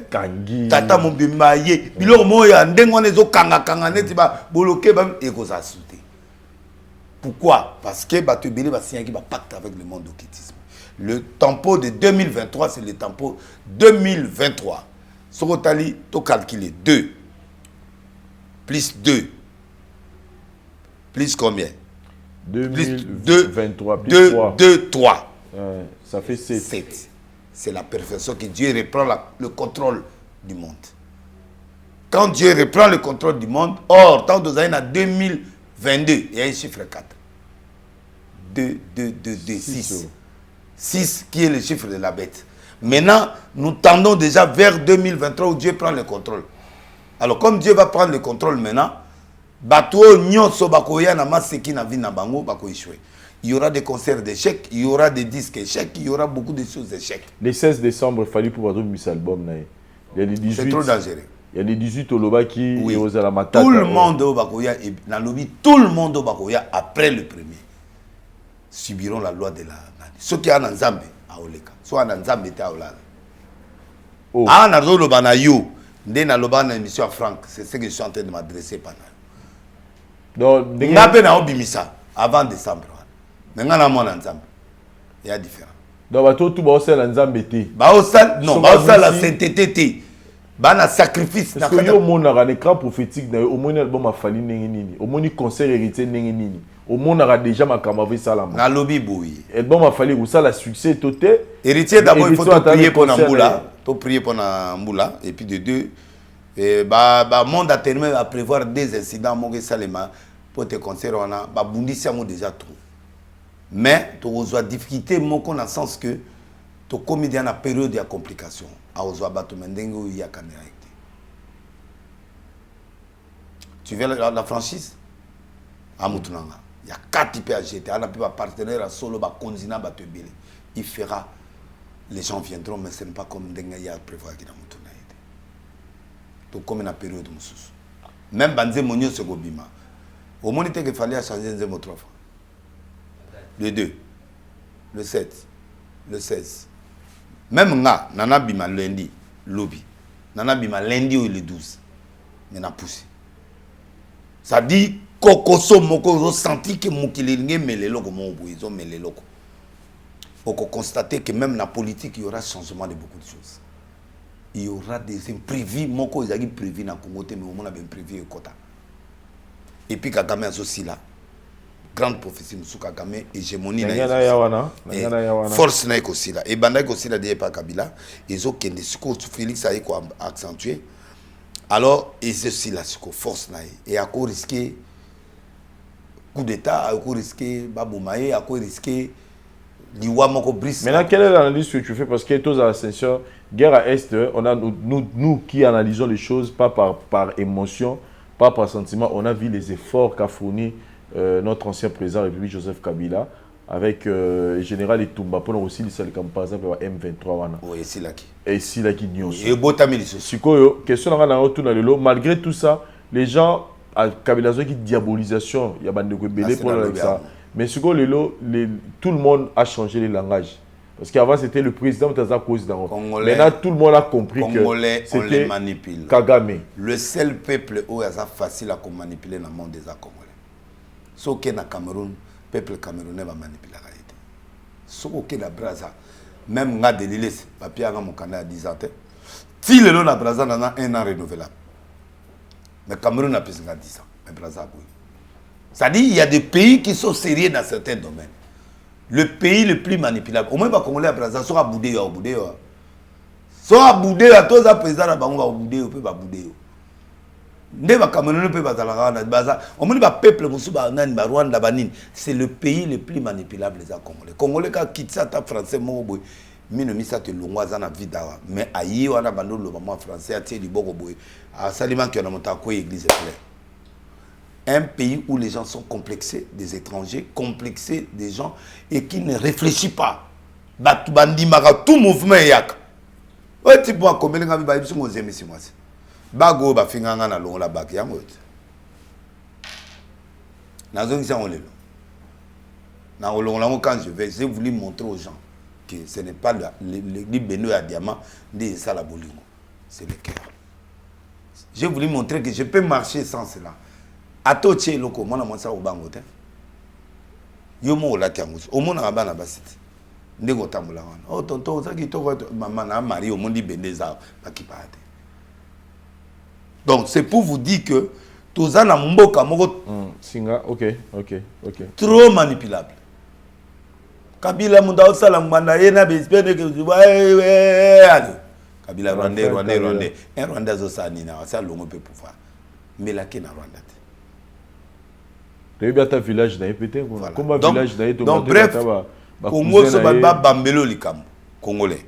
Kangi tata mobimba ye biloko moya ndengo nezo kanga neti ba bloquer ba ekoza sauter. Pourquoi? Parce que ba tebele ba signé qui ba pacte avec le monde occultisme. Le tempo de 2023, c'est le tempo 2023. Sorotali, tu calcules 2 plus 2 plus combien? 2023 plus 3. 2, 3. Ça fait 7. 7. C'est la perfection que Dieu reprend le contrôle du monde. Quand Dieu reprend le contrôle du monde, or, tant que en 2022, il y a un chiffre 4. 2, 6. 6 qui est le chiffre de la bête. Maintenant, nous tendons déjà vers 2023 où Dieu prend le contrôle. Alors, comme Dieu va prendre le contrôle maintenant, il y aura des concerts d'échecs, il y aura des disques échecs, il y aura beaucoup de choses d'échecs. Le 16 décembre, il fallait pouvoir trouver cet album. Il y a les 18. C'est trop dangereux. Il y a les 18 au Loba qui oui. Aux Alamata. Tout le monde au Bakoya, et dans le lobby, tout le monde au Bakoya, après le premier, subiront la loi de la... Ceux qui sont en Zambie, à Oleka. Soit en Zambie, à Olala. Ah, Nazo Lobana Yo, dès na Lobana émission à Franck, c'est ce que je suis en train de m'adresser pendant. Donc, il y a un Obimisa avant décembre. Mais il y a un Zambie. Il y a différent. Donc, tout le monde en Zambie. Non, la sainteté. Bana sacrifice. Parce que yo monde a un écran prophétique, au moins album a fallu nini, au moins concert héritier nini. Au monde a déjà ma camarade salama. Na lobby boui. Album a fallu où ça la succès total. Héritier d'abord il faut prier pour Namboula, faut prier pour Namboula et puis de deux monde a tellement à prévoir des incidents mon salema pour te concert on a ba bundisi amo déjà trop. Mais tu as une difficulté mon dans le sens que tu commis dans la période de complication. Tu veux la franchise? Il y a 4 types à jeter. Il y a un partenaire à solo, il fera. Les gens viendront, mais ce n'est pas comme il y a prévoir qu'il y a comme une période. Même Banze Monio se gobima. Au moins, il fallait changer un autre fois. Le 2, le 7, le 16. Même nga, nana bima lundi, lobby. Nana bima lundi ou le 12. Mais na poussé. Ça dit, kokoso moko senti que moukilingé melelo comme ils ont melelo. On peut constater que même dans la politique, il y aura changement de beaucoup de choses. Il y aura des imprévus, moko ils ont prévu dans Congo, mais au moins on a prévu au Kota. Et puis Kagame aussi là. Grande prophétie Moussou Kagame, hégémonie force na aussi là et banda aussi là de pas Kabila ils ont qu'un discours Félix a accentué alors ils aussi là force na et à quoi risquer coup d'état à quoi risquer Baboumaye à quoi risquer Liwa moko brise. Maintenant quelle est l'analyse que tu fais parce que tous à l'ascension guerre à est on a nous qui analysons les choses pas par émotion pas par sentiment on a vu les efforts qu'a fourni notre ancien président de la République Joseph Kabila avec le général Etumba pour aussi par exemple M23 oui et Silaki et Botameli Sikoyo question malgré tout ça les gens à Kabila qui diabolisation il y a bande de belé pour avec ça mais Sikoyo tout le monde a changé le langage parce qu'avant c'était le président de cause dans maintenant tout le monde a compris Congolais, que c'était manipule Kagame le seul peuple où c'est facile à manipuler dans le monde des Congolais. Sauf que dans Cameroun, le peuple camerounais va manipuler la réalité. Sauf que la Brazza, même dans des Lilles, papier à mon canal à 10 ans, si le nom de Brazza dans un an renouvelable. Mais Cameroun a plus de 10 ans. Mais Brazza, oui. C'est-à-dire qu'il y a des pays qui sont sérieux dans certains domaines. Le pays le plus manipulable. Au moins, les Congolais à Brazza sont à Boudé. Sont à Boudé, à tous les présidents à Boudé, on peut pas Boudé. C'est le pays le plus manipulable des Congolais. Congolais quand quitte ça français mais aïe on a abandonné le moment français à tirer du bogo boy à Salima qui a monté à quoi église claire Un pays où les gens sont complexés, des étrangers, complexés des gens et qui ne réfléchissent pas. Tout mouvement yak. Ouais, tu vois combien de gens sont aux émissions. Bago ba finganga na longa la bak yango. Nazongi sa olelo. Na olonga quand j'ai voulu montrer aux gens que ce n'est pas le beno à diamant ni ça la bolingo. C'est le cœur. J'ai voulu montrer que je peux marcher sans cela. Ato tche loko mona monsa obango te. Yo mo la tiangus. O mona bana basiti. Ndego tambula wana. Oh tonton zaki to maman na mari o mondi bendeza bakipate. Donc c'est pour vous dire que tout ça na mboka moko singa OK. Trop manipulable. Kabila munda osala ngwana yena bespene que Kabila Rwandais. Un Rwandais osani na ça longo peut pouvoir. Mais la na Rwanda. Tu as village dans pété comment village dans donc bref Congo so ba bambelo likambo congolais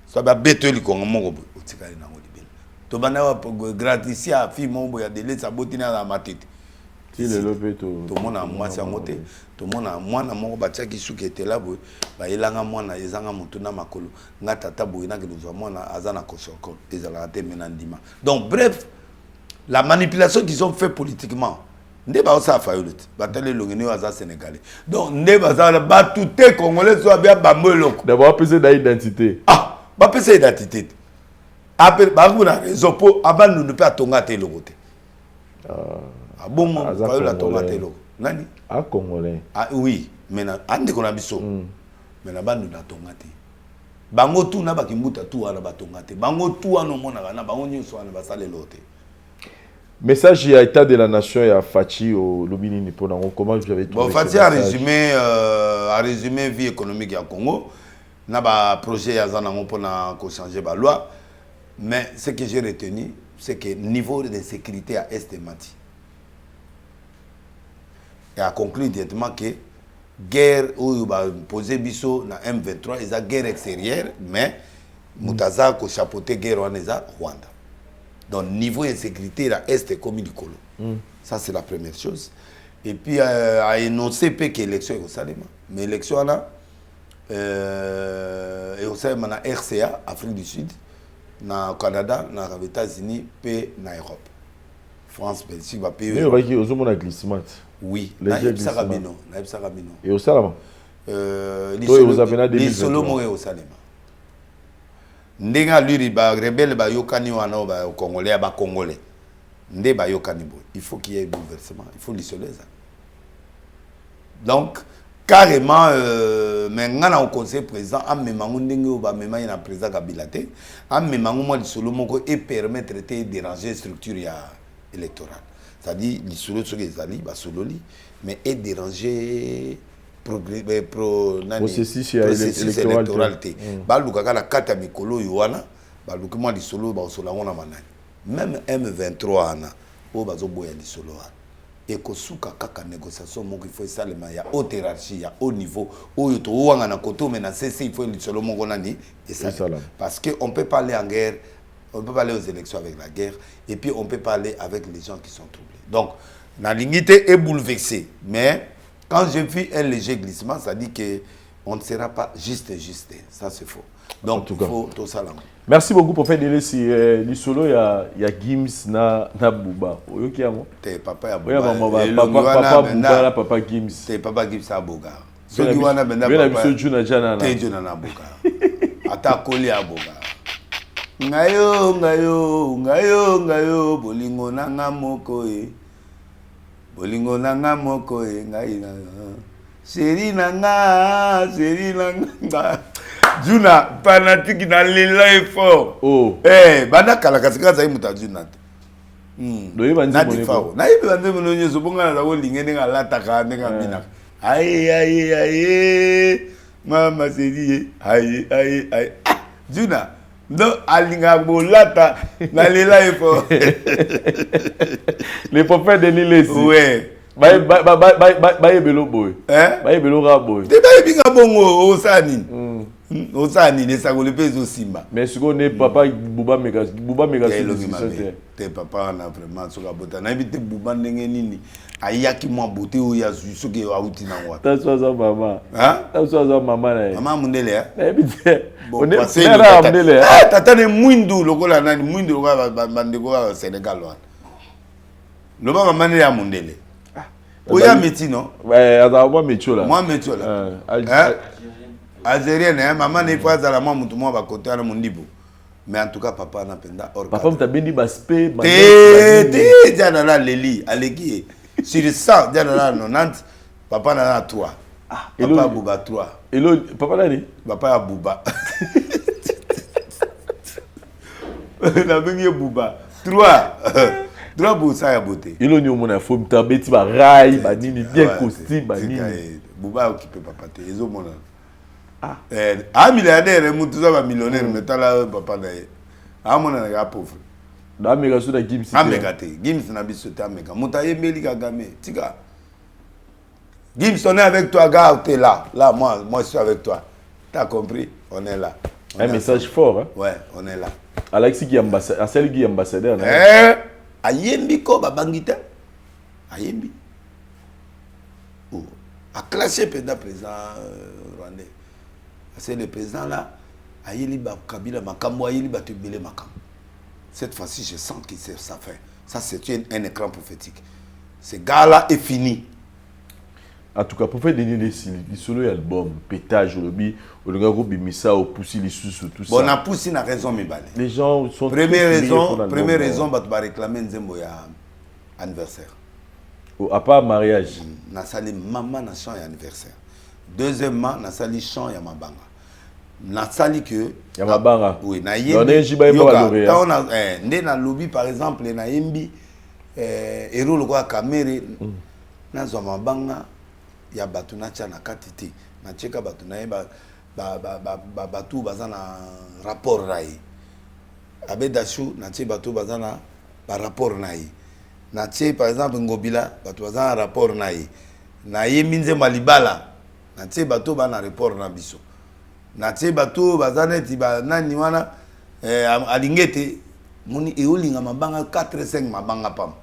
so ba beto likongo moko otikali na ngolibela to bana wa graticia fi mombo ya dele sabotina na matete ti le lope to mona mwasi ngote to mona mwana moko batiaki suki etela boy ba elanga mwana ezanga mutu na makolo nga tata boy na kelozwa mwana azana kosoko ezala te menandima. Donc bref, la manipulation qu'ils ont fait politiquement ndeba osa fayolut batale longene waza sénégalais. Donc ndeba za ba tout congolais so bien bamoloko d'abord peser d'identité. Ah ba peser d'identité après ba kuna raison pour abanu ne pas tonga te lokote. Ah bon fayola tonga te loko nani ah congolais. Ah oui mais na ande kona biso mais na bandu na tonga te bango tu na bakimbuta tu wana batonga te bango tu wana mona na bango nyoso wana basale lote. Message à état de la nation et à Fachi au Lobini Nippon. Comment vous avez trouvé Fachi a résumé vie économique à Congo. Na ba projet ya zanango pour na ko changer ba loi. Mais ce que j'ai retenu, c'est que niveau de sécurité à est mati. Et a conclu directement que guerre où ba poser biso na M23 et la guerre extérieure, mais mutaza ko chapeauter guerre en Rwanda. Donc, niveau insécurité, là, est comme du colo. Ça, c'est la première chose. Et puis, à énoncer que l'élection est au Salema. Mais l'élection, là, est au Salema, na RCA, Afrique du Sud, na Canada, na États-Unis, et na Europe. France, Belgique, va payer. Mais il y a un glissement. Oui, na Sarabino. Et au Salema. Les Solomon et au Salema. Ndenga lui ba rebelle ba yokani wana ba congolais ba congolais ndé ba yokani bo il faut qu'il y ait bouleversement, il faut l'isoler ça. Donc carrément maintenant au conseil président a memango ndenge ba mema ina président Kabila te a memango mo lisolo moko et permettre de déranger structure ya électorale, c'est-à-dire lisolo soki ezali ba sololi mais et déranger processus électoral. Baluka kala kata mikolo yowana baluki mwa lisolo ba osola ngona manani même M23 ana o bazo boya lisolo ana et kosuka kaka négociation moko il faut salema ya haute hiérarchie ya haut niveau oyo to wanga na koto mais na CC il faut lisolo moko nani et ça parce que on peut parler en guerre, on peut parler aux élections avec la guerre et puis on peut parler avec les gens qui sont troublés. Donc la lignité est bouleversée, mais quand j'ai vu un léger glissement, ça dit qu'on ne sera pas juste. Ça, c'est faux. Donc, il faut tout ça là. Merci beaucoup pour faire des solo. Il y a Gims na Bouba. T'es papa Bouba. Papa Papa Gims. T'es papa Gims à Bouga. Ceux qui wana benda papa. T'es Juna na Bouga. Ata koli à Bouga. Ngayo bolingo nanga moko e. Bolingo nanga moko e ngai na seri nanga Juna fanatique na lila effort bana kala kasika za imuta Juna na difao na ibe bande mononyo zobonga na ko lingene nga lataka ndenga mina aye mama seri aye Juna no alinga bolata na lila effort les prophètes de l'île. Ouais. Baye belo boy. Baye belo ra boy. Te baye binga bongo osani. osa ni ne sagole peso simba mais ce qu'on est papa Bouba Mega te papa na vraiment soka bota na bité Bouba ndenge nini ayaki mo beauté o ya soki auti na wa ta soza maman hein ta soza maman na maman mundele hein na bité on est là mundele tata ne mwindu lokola nani mwindu lokola bandeko wa Sénégal wa loba maman ne ya mundele oya meti non ouais attends moi métio là Algérienne, hein, maman n'est pas à la maman, tout le monde va côté à mon niveau. Mais en tout cas, papa n'a pas d'or. Papa, tu as bien dit baspé. T'es déjà dans la Léli, allez sur le 100, déjà dans la 90, papa n'a pas 3. Papa a Bouba 3. Et l'autre, papa l'a dit papa a Bouba. La même Bouba. 3. 3 pour ça, il y a beauté. Et l'autre, on a fait un tabeti, un rail, un nini, bien costume, un nini. Bouba a occupé papa. Ils ont mon ah, milliardaire, un millionnaire, mais tu as papa d'ailleurs. Ah, mon a pauvre. Dans mes gars, Gims. Ah, mais gâté. Gims n'a pas sauté à mes gars. Moutaye Meli Kagame. Tika. Gims, on est avec toi, gars, tu es là. Là, moi, je suis avec toi. Tu as compris? On est là. Un message fort, hein? Ouais, on est là. Alexis qui est ambassadeur. Celle qui est ambassadeur. Ayembi ko babangita. Ayembi. Oh. A classé le président rwandais. C'est le président là, Ayeli Kabila Makambo, Ayeli Batubile Makam. Cette fois-ci, je sens que ça fait. Ça, c'est un écran prophétique. Ce gars-là est fini. En tout cas, pour faire des solo album, pétage, le gars Bimisa, au poussi, les sous, tout ça. Bon, on a poussé, on a raison, mais balé. Les gens sont. Première raison, bah, tu vas réclamer Nzembo ya anniversaire. À part mariage. Na sali maman na chant ya anniversaire. Deuxièmement, na sali chant ya mabanga. Na sali que ya mabanga. Oui, na yembi. Quand on a na lobby par exemple na yembi héros le quoi caméré na zo mabanga ya batu na cha na katiti. Na cheka batu na batu bazana rapport rai. Abedashu na che batu bazana ba rapport nai. Na tche par exemple ngobila bato bazana rapport naï na yeminze malibala na tche bato bana rapport na biso na tche bato bazana ti ba nani wana alingete moni eolinga mabanga 4 5 mabanga pam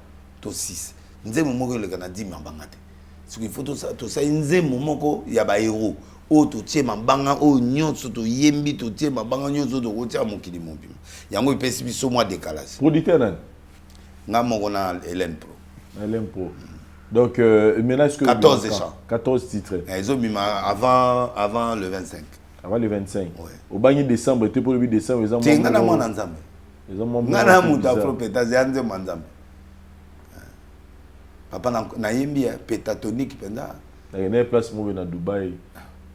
to 6 nzemo moko le kana 10 mabanga te ce qu'il faut to sa nzemo moko ya ba héros o to tche mabanga o nyonso to yembi to tche mabanga nyonso to kotia mokili mobima yango ipesi biso moi décalage producteur nan on a Hélène Pro. Hélène Pro. Donc, maintenant, est-ce que 14 échanges. 14 titres. Ils ont mis avant le 25. Avant le 25. Oui. Au bagné décembre, tu pour le 8 décembre, ils ont monté. Ils ont monté. Papa na yembi pétatonique penda. Il y a une place où à Dubaï.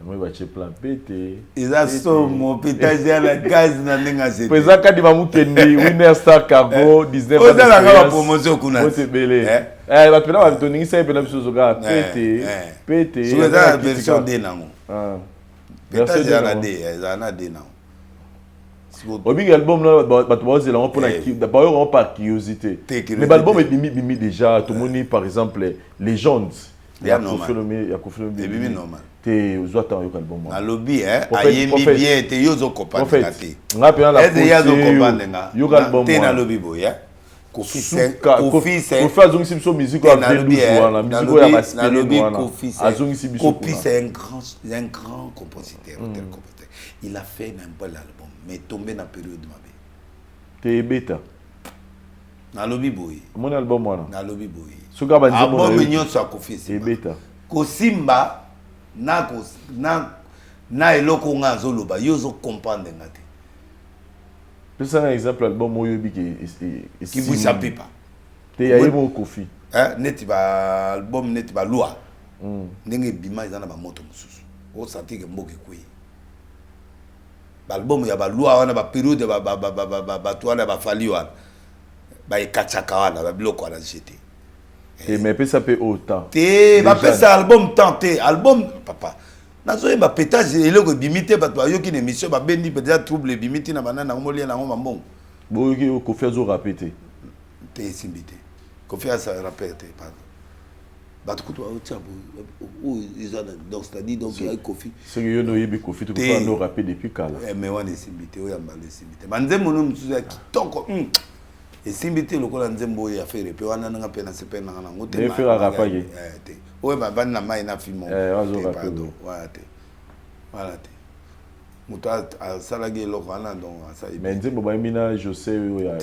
Moi, je vais plan pété. Ils ont mon pétage à la gaz na nenga zete. Président Kadima Mukendi, Winner Star Cargo, 19 ans. On a la promotion qu'on a. On te belé. La pena va donner ça et puis sur zoga pété. Pété. Sur la version D nango. Ah. Pétage à la D, ça na D nango. Au big album là, bah tu vois c'est là pour la d'abord on par curiosité. Mais l'album est mimi déjà, tout le monde par exemple légende. Il y a confirmé, Bibi normal. T'es aux autres au album. Na lobby ayembi bien te yozo comprendre te. On appelle la yo album. T'es na lobby boy Kofi azongi sibiso musique à 22 jours la musique ya baspélé wana. Azongi sibiso. Kofi c'est un grand compositeur, il a fait n'importe l'album mais tombé dans période de ma vie. T'es bêta. Na lobby boy. Mon album wana. Na lobby boy. Soka ba nzemo. Album mignon sa Kofi c'est bêta. Kosimba na eloko nga zoloba yozo comprendre ngate. C'est un exemple album oyobi qui vous sapez pas. Te yaye mo Kofi. Neti ba album neti ba loi. Ndenge bima izana ba moto mususu. O santi ke mboke kwe. Ba album ya ba loi wana ba période ba toana ba fali wana. Ba ekachaka wana ba biloko wana jeté. Mais peut ça peut autant. Va faire ça album tenté album papa. Nazo ba pétage eloko bimité ba to yoki une émission ba bendi peut-être trouble bimité na banana ngomoli na ngoma mbongo. Boyoki Kofi azo répéter. Te simbité. Kofi a ça répéter pardon. ils ont donc c'est-à-dire donc il y a Kofi. C'est que yo yebi Kofi tu peux pas nous rappeler depuis kala. Mais on est simbité, on y a mal simbité. Manzembo nous nous kitoko. Et simbité le kola nzembo ya faire pe wana nga pena se pena nga ngote. Mais faire rapper. Ouais ba ban na mai na film. Pardon. Voilà. Muta salagi lo kana donc ça. Mais nzembo ba mina José yo ya.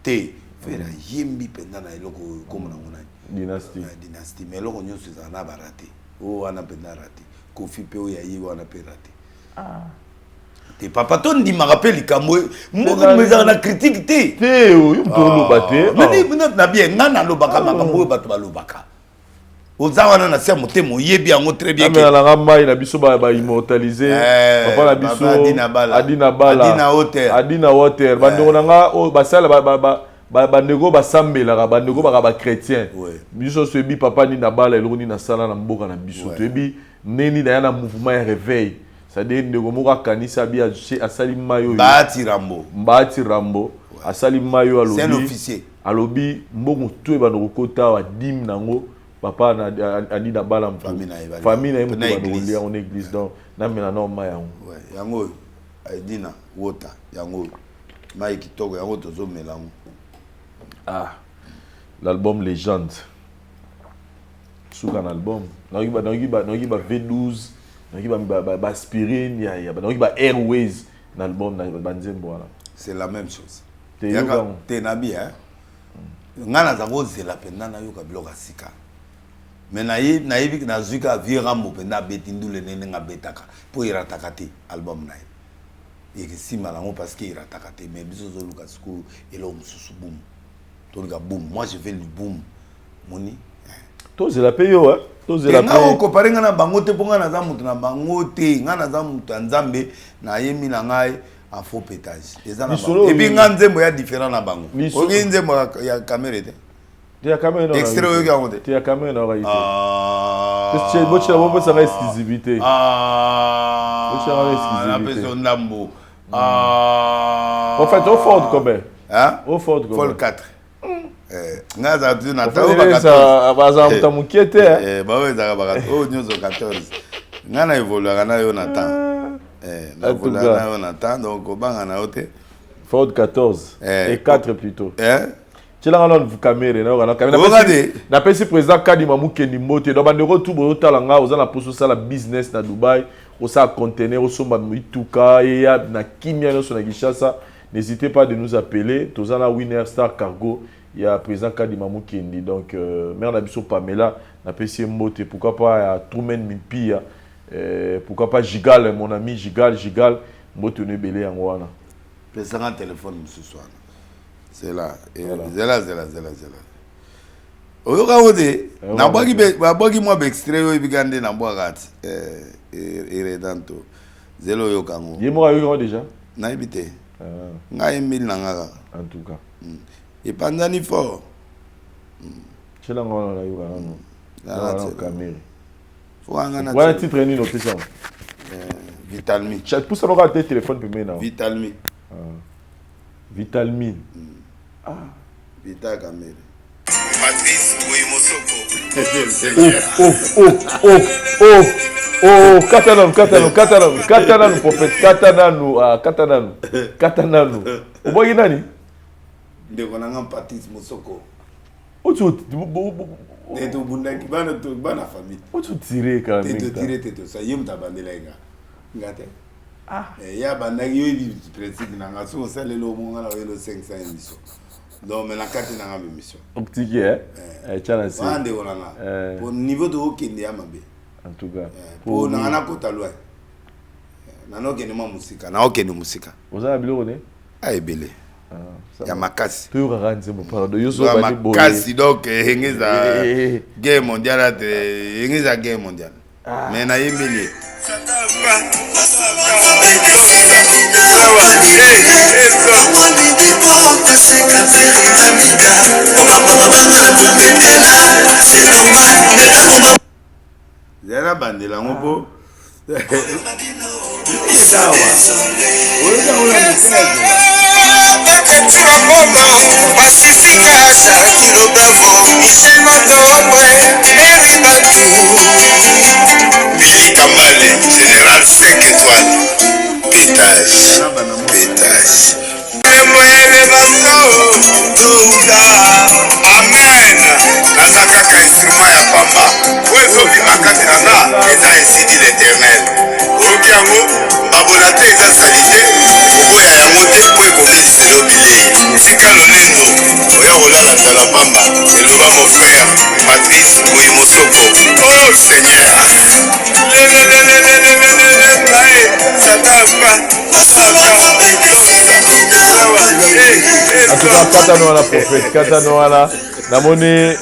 Te faire yimbi penda na eloko comme na ngona. Dynastie. Dynastie mais eloko nyonso za na barate. O wana penda raté. Kofi pe o ya yi wana pe raté. Te papa ton di ma rappelle likambo moko meza na critique te yo mtolo baté mais na bien ngana lo baka makambo bato balobaka ozawana na sia motemo yebi yango très bien que la ramba ina biso ba immortaliser papa la biso Adina Hotel bandeko nanga o basala bandeko basambela bandeko ba chrétien biso so bi papa ni na bala eloni na sala na mboka na biso to bi neni na yana mouvement ya réveil. C'est-à-dire ndeko moko akanisa bi asali mayo Mbati Rambo asali mayo alobi c'est un officier alobi mbongo to e bando kota wa dim nango papa na ani na bala famille na yemo lia en église donc na mena no ma yango yango Aidina wota yango mai kitoko yango tozo melango l'album Légende sous un album na ba V12 aspirine Airways l'album c'est la même chose t'es nabi hein ngana za rose la pena na yoka bloka sika mais naïbi na zuka virambo pena betindule nene nga betaka pour irataka te album na et que si malango parce que irataka te mais biso zo luka sku elo mususu boom to luka boom moi je fais le boom moni to c'est la payo hein. Nga comparé ngana bango te ponga na za mutu na bango te ngana za mutu nzambe na yemi na ngai en faux pétage ezana et puis nga nzembo ya différent na bango oki nzembo ya caméra te ya caméra extrait oyo yango te ya caméra na raité parce que bocha bobo ça reste exclusivité bocha reste exclusivité na peso ndambo en fait au fort combien au fort combien Vol 4 ngaza tu na tawo baka baza mutamukiete ba weza baka o nyozo 14 ngana evolua kana yo na temps na evolua na yo na temps donc banga na hote Ford 14 et 4 plutôt tu l'as dans vous caméra na pesi président Kadima Mukendi Mbote do bandeko tu bo talanga oza na poso sala business na Dubai osa conteneur osomba mituka ya na kimia no na Kinshasa. N'hésitez pas de nous appeler tozana Winner Star Cargo. Il y a président Kadima Mukendi donc mère na biso Pamela na pesi Mbote pourquoi pas Truman Mipia pourquoi pas Gigal mon ami Gigal Mbote ne belé en wana président téléphone ce soir c'est là zela oyoka ode na bwaki moi extrait yo bigande na bwakati redanto zelo yoka ngo yemo yo déjà na ibite ngai mil nanga en tout cas et pandani fort chela ngona la yoka non caméra faut ngana voilà titre ni notation Vitalmi chat pour ça on va téléphone pour maintenant Vitalmi Vitalmine Vita caméra Patrice Mouimosoko. Katananu prophète Katananu oboyi nani ndeko nanga Patrice Mosoko otu eto bundaki bana famille otu tiré quand même eto tiré teto ça yem tabandela ngate ya bandaki yo bi principe nanga so salelo monga na welo 500 émission donc mais la carte nanga émission optique chala si ande onana pour niveau de okende ya mabe en tout cas pour nanga kota loin nano kende ma musika na okende musika oza biloko ne ebele ya makasi tu ranze mo pardon yo so bani boye makasi donc engeza guerre mondiale te engeza guerre mondiale mais na yemeli zera bandela ngopo isawa oyo Chibaboma, Pacifica, Shakiro Bravo, Michel Motombe, everybody. Billy Kamale, Général 5 étoiles, pétage, pétage. Amen. Naza kaka instrument ya pamba. Oyo bimaka tena eza esidi l'éternel. Oki yango babona te eza salite. Oya yango te po ekomisi lobili. Tika lolendo. Oya kolala tala pamba. Eloba mon frère Patrice Boyemosoko. Oh Seigneur. En tout cas, Katano la prophète, Katano la namoni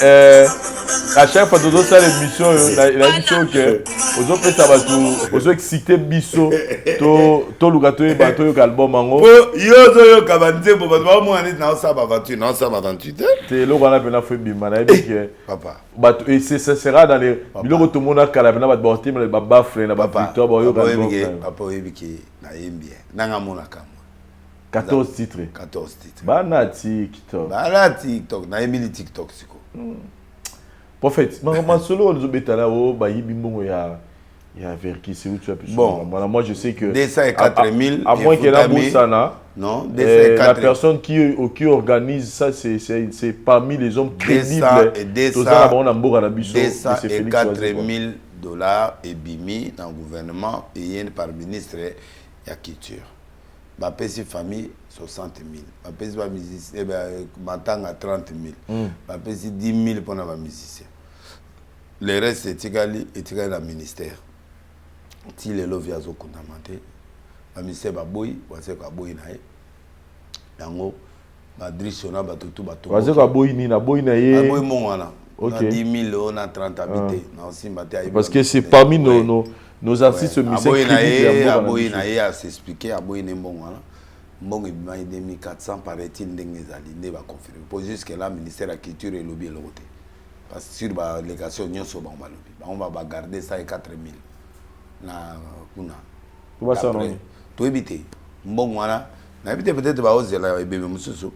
à chaque fois que ça l'émission, la émission que aux autres ça va tout, aux excité biso, to lugato et bateau yo album mango. Yo kabante pour pas moi on est dans ça aventure, non ça aventure. C'est là qu'on a bien fait bima na que Papa. Bateau et c'est ça sera dans les biloko tout monde a kala na ba borti mais ba bafle na ba victoire ba yo album. Papa yebiki na yembi. Nanga mona kama. 14 titres. 14 titres. Bana TikTok. Bana TikTok, na yembi TikTok siko. Prophète, ma solo nous betala o ba yibi mbongo ya Verki, c'est où tu as pu. Bon, moi je sais que 204 000 à moins qu'il y ait un Boussana, non, la personne qui organise ça c'est parmi les hommes crédibles. $204 000 et bimi dans le gouvernement et par ministre de la culture. Ma petite famille 60 000. Ma petite musicien à 30 000. Ma petite 10 000 pour les musiciens. Le reste c'est égal dans le ministère. Si les lois viennent condamner, le ministère va boy, va boy nae. Yango, va drissona va tout bateau. Va boy ni na boy nae. Boy mon wana. On a 10 000, on a 30 habités. Parce que c'est parmi nos artistes musiciens. Aboy nae a s'expliquer, aboy ne bon wana. Bon et bien 2400 paraît-il n'engezali ne va confirmer. Pour jusque là, ministère de la culture et lobby l'autre. Parce que sur la légation on va garder ça et 4 000. Na kuna comment ça non to éviter bon voilà na éviter peut-être ba ozela bébé mususu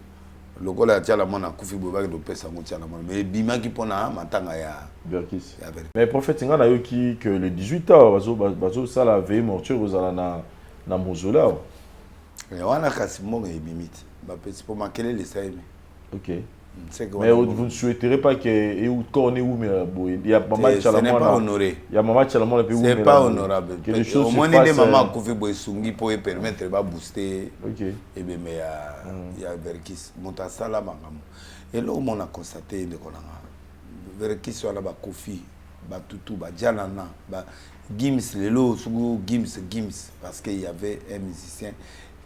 lokola tia la mona kufi boba do pesa ngo tia la mona mais bima ki pona matanga ya Verkis mais prophète ngana yoki que le 18h bazo ça la veille mortuaire aux na mausolée et wana kasi monga ebimiti ba pesi pour makele les saimi OK. Mais vous ne souhaiterez pas que et où corner où mais il y a maman Chalamon pas honoré. Il y a maman Chalamon puis c'est pas honorable. Que les choses au moins des mamans kufi boy sungi pour permettre ba booster. OK. Et bien mais il y a Verkis monta sala mangam. Et là on a constaté de kolanga. Verkis sur la ba kofi ba tutu ba janana ba Gims lelo sugu Gims parce qu'il y avait un musicien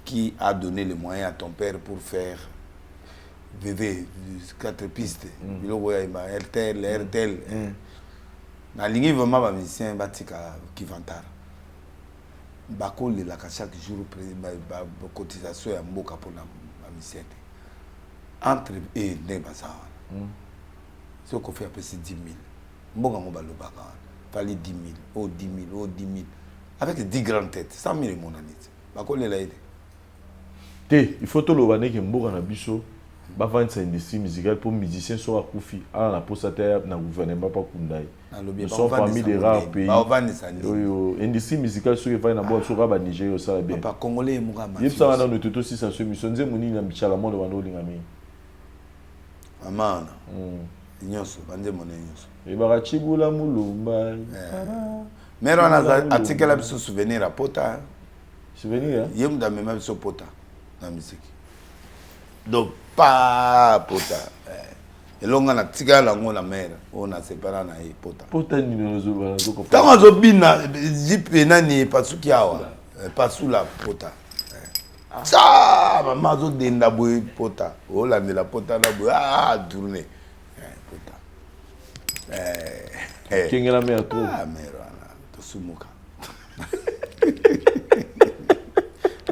qui a donné les moyens à ton père pour faire VV 4 pistes. Il y a RTL. Na lingi vraiment ba musicien batika qui vantar. Bako le la chaque jour ba cotisation ya mboka pour na musicien. Entre et ne basa. Ce qu'on fait après c'est 10 000. Mboka ngo ba lobaka. Fallait 10 000, oh 10 000, oh 10 000. Avec 10 grandes têtes, 100 000 mon année. Bako le la aide. Il faut tout le voir que mboka na biso ba vendre sa industrie musicale pour musiciens soit akufi ala na posa terre na gouvernement pas kundai nous sommes parmi des rares pays industrie musicale sur va na bo sur ba Niger ça bien pas congolais muka ma yep ça na no toto si ça se mission nze muni na bichala monde bando lingami amana nyoso bande mona nyoso e ba chibula mulumba mais on a article à biso souvenir à pota souvenir yem da même biso pota na musique donc pas pota et longa na tika la ngo la mère on a séparé na pota pota ni no zo ko tango zo bina jipe nani pasuki awa pasu la pota ça maman zo denda boy pota o la la pota la boy tourner pota kengela mère to mère ana to sumuka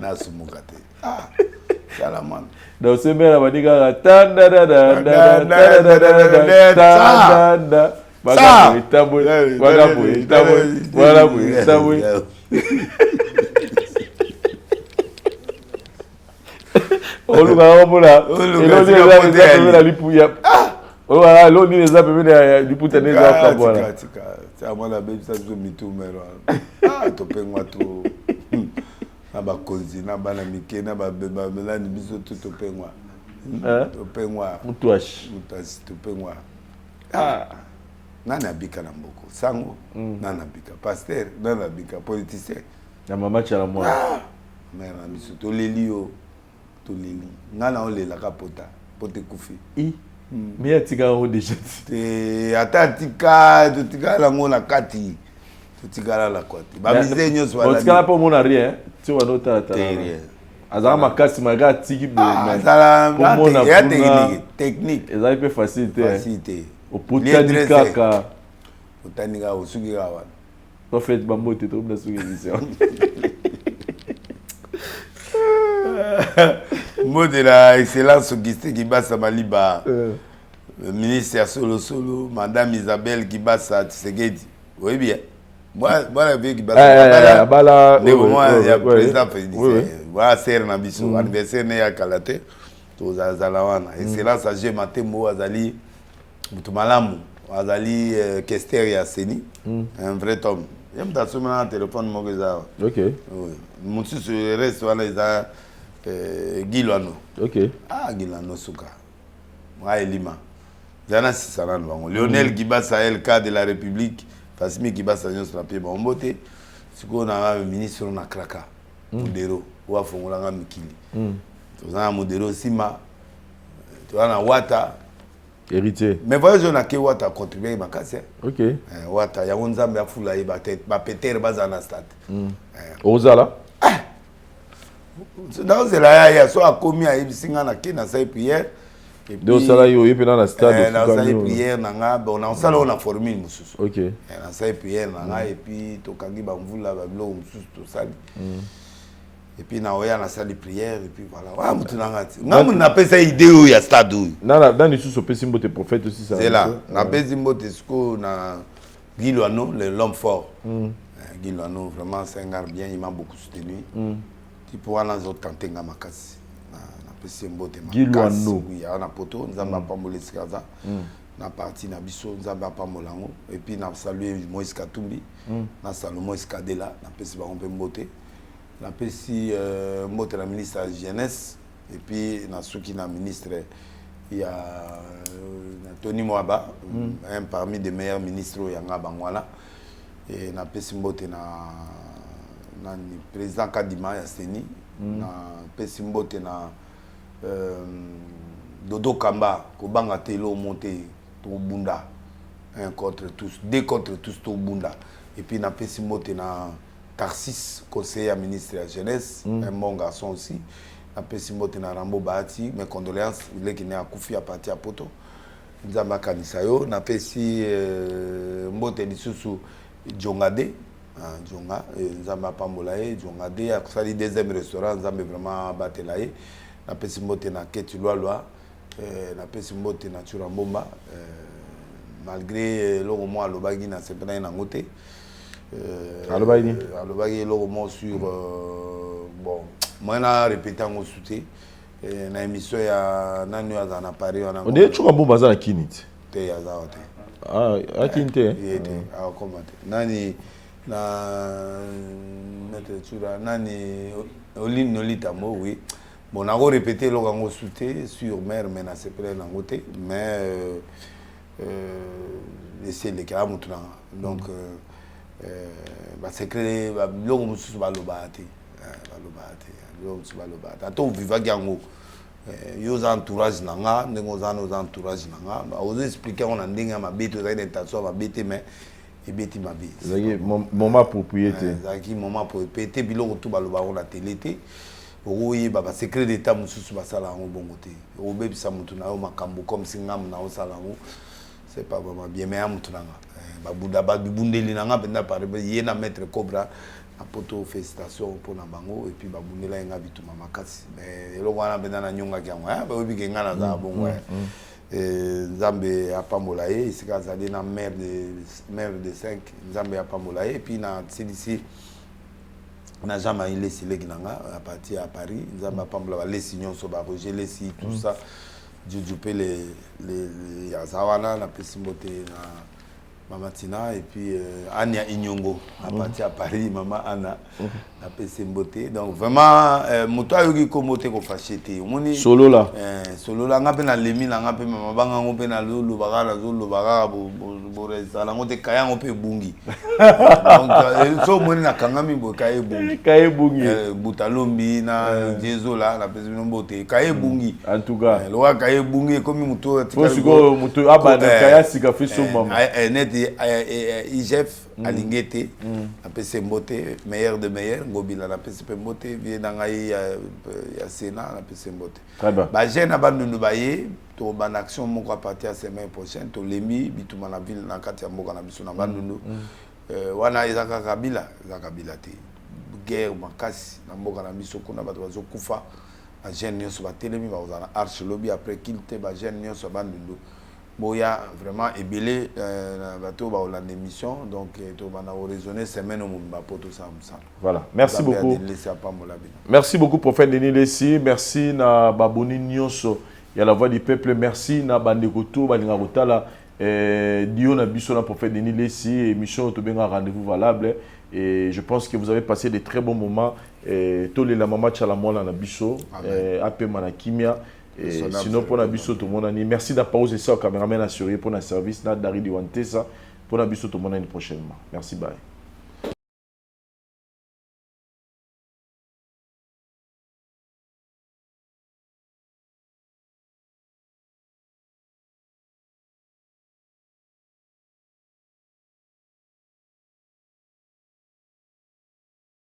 na sumuka te Salaman. Donc c'est bien la maniga tanda da da da da da oluka omona eloni eza pembe na lipuya ola eloni eza pembe na liputa neza kabwana tika mwana bebisa biso mitumero topengwa to na bakonzi na bana mike na bamelani biso to topengwa mutwashi topengwa nani abika na mboko sango nani abika pasteur nani abika politicien na mama chala mwana mère na biso toleli yo toleli ngana olela kapota pote kufi mais atika ngo déjà te ata tika totikala ngo na kati totikala la koti bamize nyonso wala totikala po mona rien ti wana otata azala makasi maga tiki bo mais ya technique ezali pe facilité oputani kaka otani kaka osuki kaka wana to fait bambote to na suki émission mode la excellence Augustin Kibasa Maliba ministre ya solo madame Isabelle Kibasa Tshisekedi oui bien moi avec Kibasa bala moi ya président fédéral voilà ser na biso anniversaire ne ya kalate to zala wana excellence age matembo azali mutumalamu azali kester ya seni un vrai homme yam da soma téléphone mo geza OK oui mususu reste wana eza Gilano. OK. Gilano Souka. Moi Elima. Zana Sisana Bango. Lionel Kibasa LK de la République. Fasimi Kibasa Nyon sur la pied Bambote. Siko na ministre na Kraka. Mudero. Wa Fongolanga Mikili. Tozana Mudero Sima. Tozana Wata. Héritier. Mais voyez on a que Wata contribuer makase. OK. Wata ya Nzambe afula yi ba Peter bazana stade. Ozala. Dans la ya so akomi a ibisinga na kina sa prière et puis de sala yo yepe na stade na sa prière na nga bon na sala on a formé mususu OK na sa prière na nga et puis to kangi ba mvula ba bilo mususu to sali et puis na oya na sali prière et puis voilà wa mutu na ngati ngamu na pesa idée ya stade na ni susu pesi mbote prophète aussi ça c'est là na pesi mbote sko na Gilano l'homme fort Gilano vraiment c'est un gars bien il m'a beaucoup soutenu pour aller dans autres nga makasi na pesi mbote makasi ya na poto nzamba pambola sikaza na parti na biso nzamba pambolango et puis na saluer Moïse Katumbi na Salomon Skadela na pesi ba rompe mbote na pesi mbote la ministre de la jeunesse et puis na suki na ministre ya Tony Mwaba un parmi des meilleurs ministres ya nga bangwala et na pesi mbote na président Kadima ya Seni na pesi mbote na Dodo Kamba ko banga telo monter to bunda un contre tous deux contre tous to bunda et puis na pesi mbote na Tarsis conseiller ministre de la jeunesse un bon garçon aussi na pesi mbote na Rambo Bahati mes condoléances il est qui né à Koufi à partir à Poto nzamba kanisa yo na pesi mbote lisusu Jongade Djonga nzamba pambola ye Djonga de ya kusali deuxième restaurant nzambe vraiment batela ye na pesi mbote na Keti Lwa na pesi mbote na Churambomba malgré logo mo alobagi na sepena na ngote alobagi logo mo sur bon moi na répéter ngo souté na émission ya nani azana Paris on a on est Churambomba za kiniti te ya za wote akinite yete comment nani na nature nani Oline Nolita mo oui bon on a répété le gango souté sur mer mais na sepele na ngote mais essayer les cas mutuna donc ba secret ba logo mususu ba lobate logo mususu ba lobate ato viva gango yo za entourage nanga ndenge za no entourage nanga ba ozo expliquer on a ndenge ma bête za intention ma bête mais et bête ma bête zaki moment propriété zaki moment propriété biloko tout ba loba on la télé té oyi ba secret d'état mususu ba sala ngo bongo té o bebisa mutu na yo makambo comme singam na o sala ngo c'est pas vraiment bien mais mutu nanga ba buda ba bundeli nanga penda par yena maître Cobra a poto félicitations pour na bango et puis ba bundela nga bituma makasi mais eloko wana penda na nyonga kyango ba obi ke ngana za bongo Nzambe apambola ye isika zali na maire de 5 Nzambe apambola ye et puis na CDC n'a jamais eu les silèques à partir à Paris. Nous avons pas les signaux sur Roger, les sites, tout ça. Du les Azawana, la Pessimbote, Maman Tina, et puis Anya Inyongo, à partir à Paris, Maman Anna, la Pessimbote. Donc vraiment, Mouta Yogi Komote ko fachete. Solo là. Solo là, on a peine lemi, on a peine Maman Banga, on peine le bagara, le bagara, on te kaya, on peut bungi. Donc, so moni na kangami bo kaye bungi. Kaye bungi. Butalombi na Jezola, la Pessimbote, kaye bungi. En tout cas. Loa kaye bungi comme Mouto. Faut Mouto abana kaya sika fait son maman. IGF Alingete, la PC Mbote, meilleur de meilleur, Ngobila, la PC Mbote, vient dans la Sénat, la PC Mbote. Très bien. Bah, j'ai un abandon de Baye, tu as une action, mon quoi partir la semaine prochaine, tu as l'émis, tu as la ville, dans la Katia Mboka, tu as abandon. Wana Isaka Kabila, guerre, Makasi, dans Mboka, Misoko, na Batozo Kufa, la jeune Nyon sur la télémi, va aux arches lobby après qu'il te, la jeune Nyon sur abandon. Boya vraiment ébélé bateau ba la émission donc to bana raisonner semaine au mumba pour tout ça. Voilà, merci beaucoup. Merci beaucoup prophète Denis Lessi, merci na baboni nyonso ya la voix du peuple, merci na bandeko to balinga kotala dio na biso na prophète Denis Lessi, émission to benga rendez-vous valable et je pense que vous avez passé de très bons moments to le la mama chalamona na biso apé manakimia. Et sinon pour la biso tout le monde merci d'avoir posé ça au caméraman assuré pour le service na Dari Diwantesa pour la biso tout le monde prochainement. Merci bye.